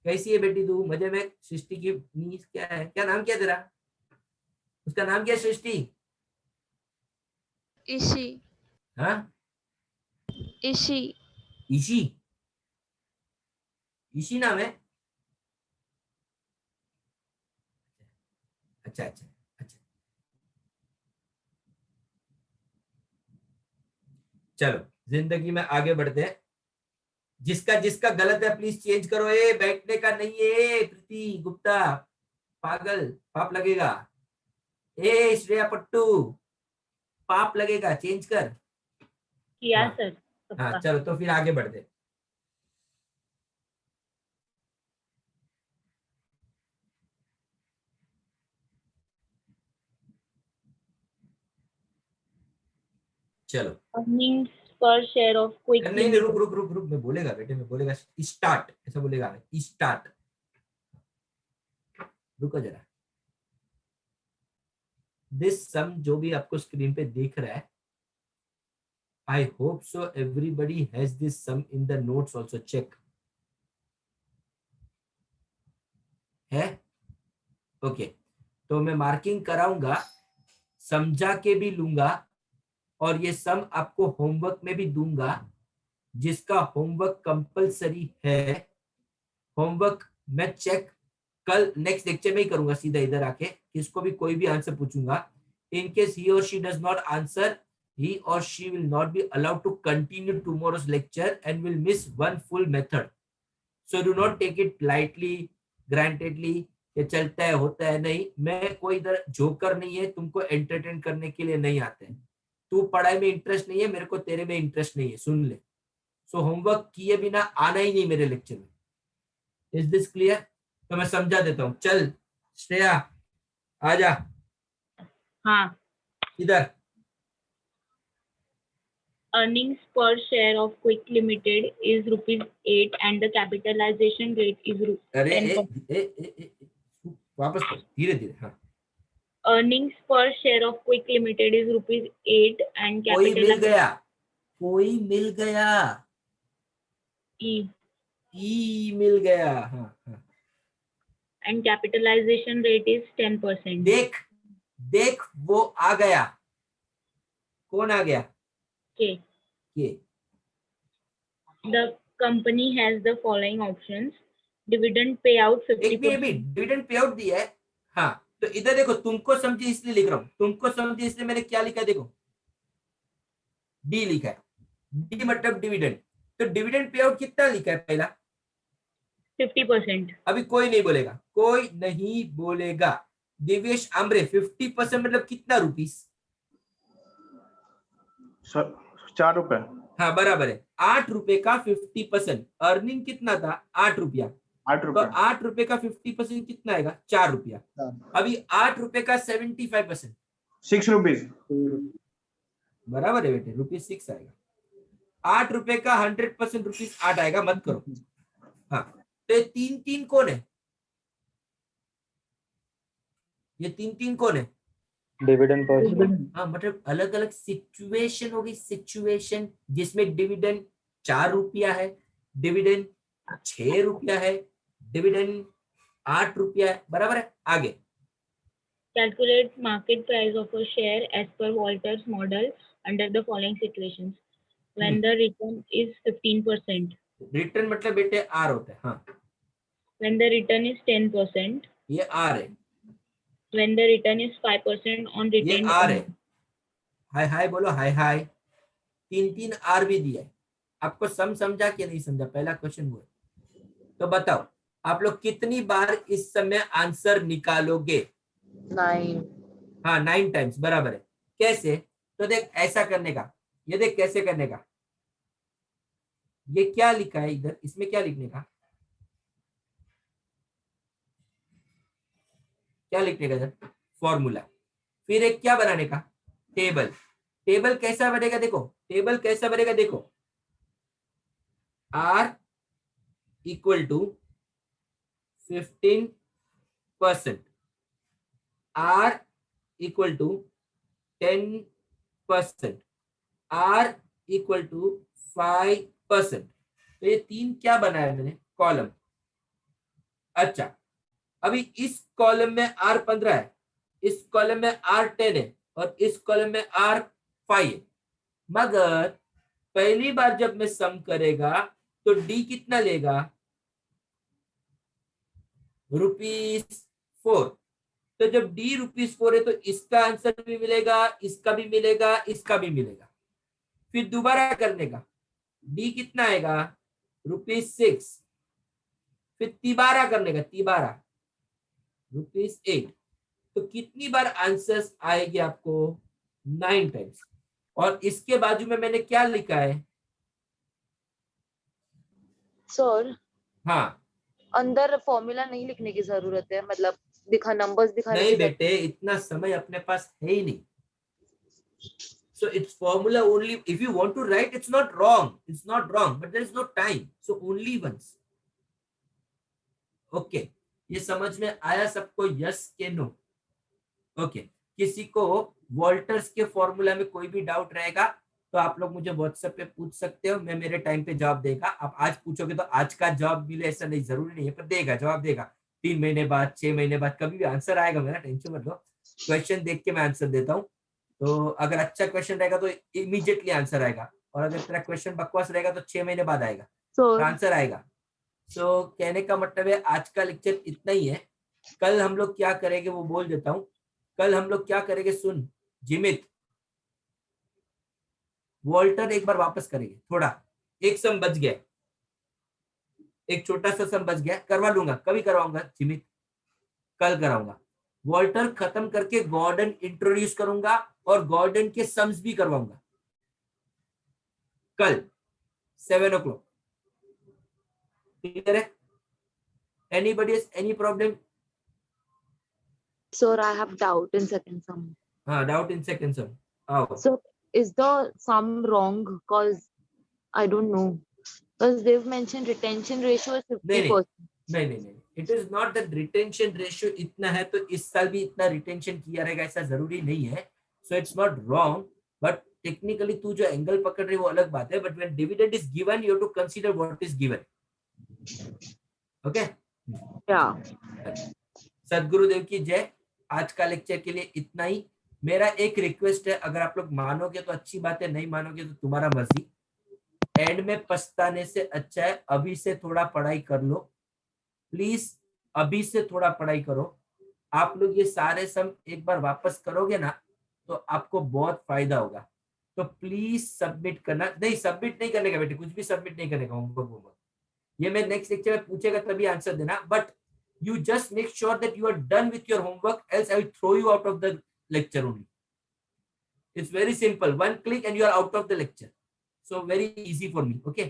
कैसी है बेटी तू? मजे में? सृष्टि की नीस क्या है, क्या नाम क्या तेरा? उसका नाम क्या है सृष्टि? इशी। हाँ इशी। ईशी, ईशी नाम है। अच्छा अच्छा अच्छा, चलो जिंदगी में आगे बढ़ते हैं। जिसका जिसका गलत है प्लीज चेंज करो। ए बैठने का नहीं है प्रीति गुप्ता, पागल, पाप लगेगा। ए श्रेया पट्टू, पाप लगेगा, चेंज कर। किया हाँ। सर। हाँ चलो तो फिर आगे बढ़ते। चलो अर्निंग्स पर शेयर ऑफ क्विक। नहीं नहीं, रुक रुक रुक रुक, मैं बोलेगा बेटे, मैं बोलेगा स्टार्ट, ऐसा बोलेगा स्टार्ट। रुको जरा। दिस सम जो भी आपको स्क्रीन पे दिख रहा है, I hope so everybody has this sum in the notes also. Check है? ओके तो मैं मार्किंग कराऊंगा, समझा के भी लूंगा, और ये सम आपको होमवर्क में भी दूंगा। जिसका होमवर्क कंपलसरी है, होमवर्क मैं चेक कल नेक्स्ट लेक्चर में ही करूंगा, सीधा इधर आके किसको भी कोई भी आंसर पूछूंगा. इन केस ही और she does not answer, he or she will not be allowed to continue tomorrow's lecture and will miss one full method. So do not take it lightly, grantedly. ये चलता है होता है, नहीं. मैं कोई इधर जोकर नहीं है, तुमको एंटरटेन करने के लिए नहीं आते हैं. तू पढ़ाई में इंटरेस्ट नहीं है, मेरे को तेरे में इंटरेस्ट नहीं है, सुन ले. सो होमवर्क किए बिना आना ही नहीं मेरे लेक्चर में. Is this clear? तो मैं समझा देता हूँ. चल श्रेया आजा. हाँ. इधर earnings per share of Quick Limited is ₹8 and the capitalization rate is अरे 10%. वापस धीरे धीरे. हाँ. Earnings per share of Quick Limited is ₹8 and कोई मिल capitalization गया, कोई मिल गया, ई मिल गया. हाँ हाँ. and capitalization rate is 10%. देख देख वो आ गया. कौन आ गया? Okay. के. The company has the following options: dividend payout 50%. एक भी डिविडेंड पे आउट दिया है. हाँ, तो इधर देखो, तुमको समझे इसलिए लिख रहा हूँ, तुमको समझे इसलिए मैंने क्या लिखा है, देखो डी लिखा है. डी मतलब डिविडेंड. तो डिविडेंड पे आउट कितना लिखा है पहला? 50%. अभी कोई नहीं बोलेगा, कोई नहीं बोलेगा. दिवेश आमरे 50% मतलब कितना रुपीस? 4 रुपए. हाँ बराबर है. 8 रुपए का 50%. अर्निंग कितना था? 8 रुपया. 8 तो रुपए. 8 रुपए का 50% कितना आएगा? 4 रुपया. अभी 8 रुपए का 75%. 6 रुपीज. बराबर है बेटे, ₹6 आएगा. 8 रुपए का 100% ₹8 आएगा, मत करो. हाँ, तो ये 3 कौन है? ये 3 कौन है? Dividend per. हाँ, मतलब अलग अलग सिचुएशन होगी. सिचुएशन जिसमें डिविडेंड 4 रुपया है, डिविडेंड 6 रुपया है, डिविडेंड 8 रुपया है. बराबर है. आगे Calculate market price of a share as per Walters model under the following situations: when the return is 15%, return मतलब बेटे आर होता है. हाँ, when the return is 10%, ये आर है. when the return is 5% on ये retained आर है. earnings. हाय हाय बोलो, हाय हाय. 3 आर भी दिया है. आपको समझा कि नहीं समझा? पहला क्वेश्चन वो है. तो बताओ आप लोग कितनी बार इस समय आंसर निकालोगे? 9. हाँ 9 टाइम्स. बराबर है. कैसे? तो देख ऐसा करने का. ये देख कैसे करने का. ये क्या लिखा है इधर, इसमें क्या लिखने का? क्या लिखने का इधर? फॉर्मूला. फिर एक क्या बनाने का? टेबल. टेबल कैसा बनेगा? देखो टेबल कैसा बनेगा. देखो R equal to 15%, R equal to 10%, R equal to 5%. तो ये 3 क्या बनाया मैंने? कॉलम. अच्छा, अभी इस कॉलम में R15 है, इस कॉलम में R10 है और इस कॉलम में R5 है. मगर पहली बार जब मैं सम करेगा तो D कितना लेगा? ₹4. तो जब D ₹4 है तो इसका आंसर भी मिलेगा, इसका भी मिलेगा, इसका भी मिलेगा. फिर दोबारा करने का. D कितना आएगा? ₹6. फिर तिबारा करने का. तिबारा ₹8. तो कितनी बार आंसर्स आएगी आपको? 9 टाइम्स. और इसके बाजू में मैंने क्या लिखा है? सर हाँ अंदर फॉर्मूला नहीं लिखने की जरूरत है, मतलब नंबर्स दिखाने नहीं की बेटे, इतना समय अपने पास है ही नहीं. So it's formula only. If you want to write, it's not wrong. It's not wrong, but there is no time. So only once. Okay. ये समझ में आया सबको? यस के नो? ओके. किसी को वॉल्टर्स के फॉर्मूला में कोई भी डाउट रहेगा तो आप लोग मुझे व्हाट्सएप पे पूछ सकते हो. मैं मेरे टाइम पे जवाब देगा. आप आज पूछोगे तो आज का जवाब मिले ऐसा नहीं, जरूरी नहीं है, पर देगा, जवाब देगा. 3 महीने बाद, 6 महीने बाद, कभी भी आंसर आएगा मेरा. टेंशन मत लो. क्वेश्चन देख के मैं आंसर देता हूँ. तो अगर अच्छा क्वेश्चन रहेगा तो इमीडिएटली आंसर आएगा. और अगर तेरा क्वेश्चन बकवास रहेगा तो 6 महीने बाद आएगा, So आंसर आएगा। सो कहने का मतलब है आज का लेक्चर इतना ही है। कल हम लोग क्या करेंगे वो बोल देता हूँ। कल हम लोग क्या करेंगे, सुन जिमित, वॉल्टर एक बार वापस करेंगे। थोड़ा एक सम बच गया, एक छोटा सा सम बच गया, करवा लूंगा, कभी करवाऊंगा जिमित, कल कराऊंगा। वॉल्टर खत्म करके गॉर्डन इंट्रोड्यूस करूंगा और गॉर्डन के सम्स भी करवाऊंगा कल 7 o'clock। क्लियर है? Anybody any problem? sir, I have doubt in second sum. हाँ, डाउट इन सेकंड सम आओ। So is the sum wrong? Because I don't know. Because they've mentioned retention ratio is 50%. नहीं, it is not that retention ratio इतना है तो इस साल भी इतना रिटेंशन किया रहेगा, ऐसा जरूरी नहीं है। So it's not wrong, but technically तू जो एंगल पकड़ रही है वो अलग बात है। But when dividend is given you have to consider what is given. Okay, Yeah. Sadgurudev की जय। आज का लेक्चर के लिए इतना ही। मेरा एक रिक्वेस्ट है, अगर आप लोग मानोगे तो अच्छी बात है, नहीं मानोगे तो तुम्हारा मर्जी। एंड में पछताने से अच्छा है अभी से थोड़ा पढ़ाई कर लो प्लीज, अभी से थोड़ा पढ़ाई करो। आप लोग ये सारे सम एक बार वापस करोगे ना तो आपको बहुत फायदा होगा। तो प्लीज सबमिट करना, नहीं सबमिट नहीं करने का बेटे, कुछ भी सबमिट नहीं करने का होमवर्क। ये मैं नेक्स्ट लेक्चर में पूछेगा तभी आंसर देना, but you just make sure that you are done with your homework, else I will throw you out of the lecture only. It's very simple, one click and you are out of the lecture, so very easy for me. Okay,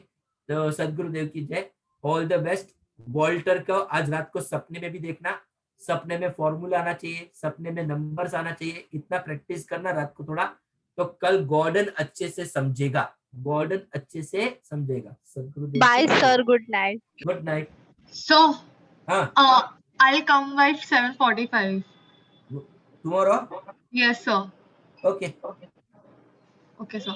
तो सदगुरुदेव की जय, all the best। Walter का आज रात को सपने में भी देखना, सपने में फॉर्मूला आना चाहिए, सपने में नंबर्स आना चाहिए, इतना प्रैक्टिस करना रात को थोड़ा, तो कल गॉर्डन अच्छे से समझेगा, गॉर्डन अच्छे से समझेगा। Sadgurudev bye sir, good night. Good night. So, हाँ, I'll come by 7:45. tomorrow? Yes, sir. Okay. Okay, sir.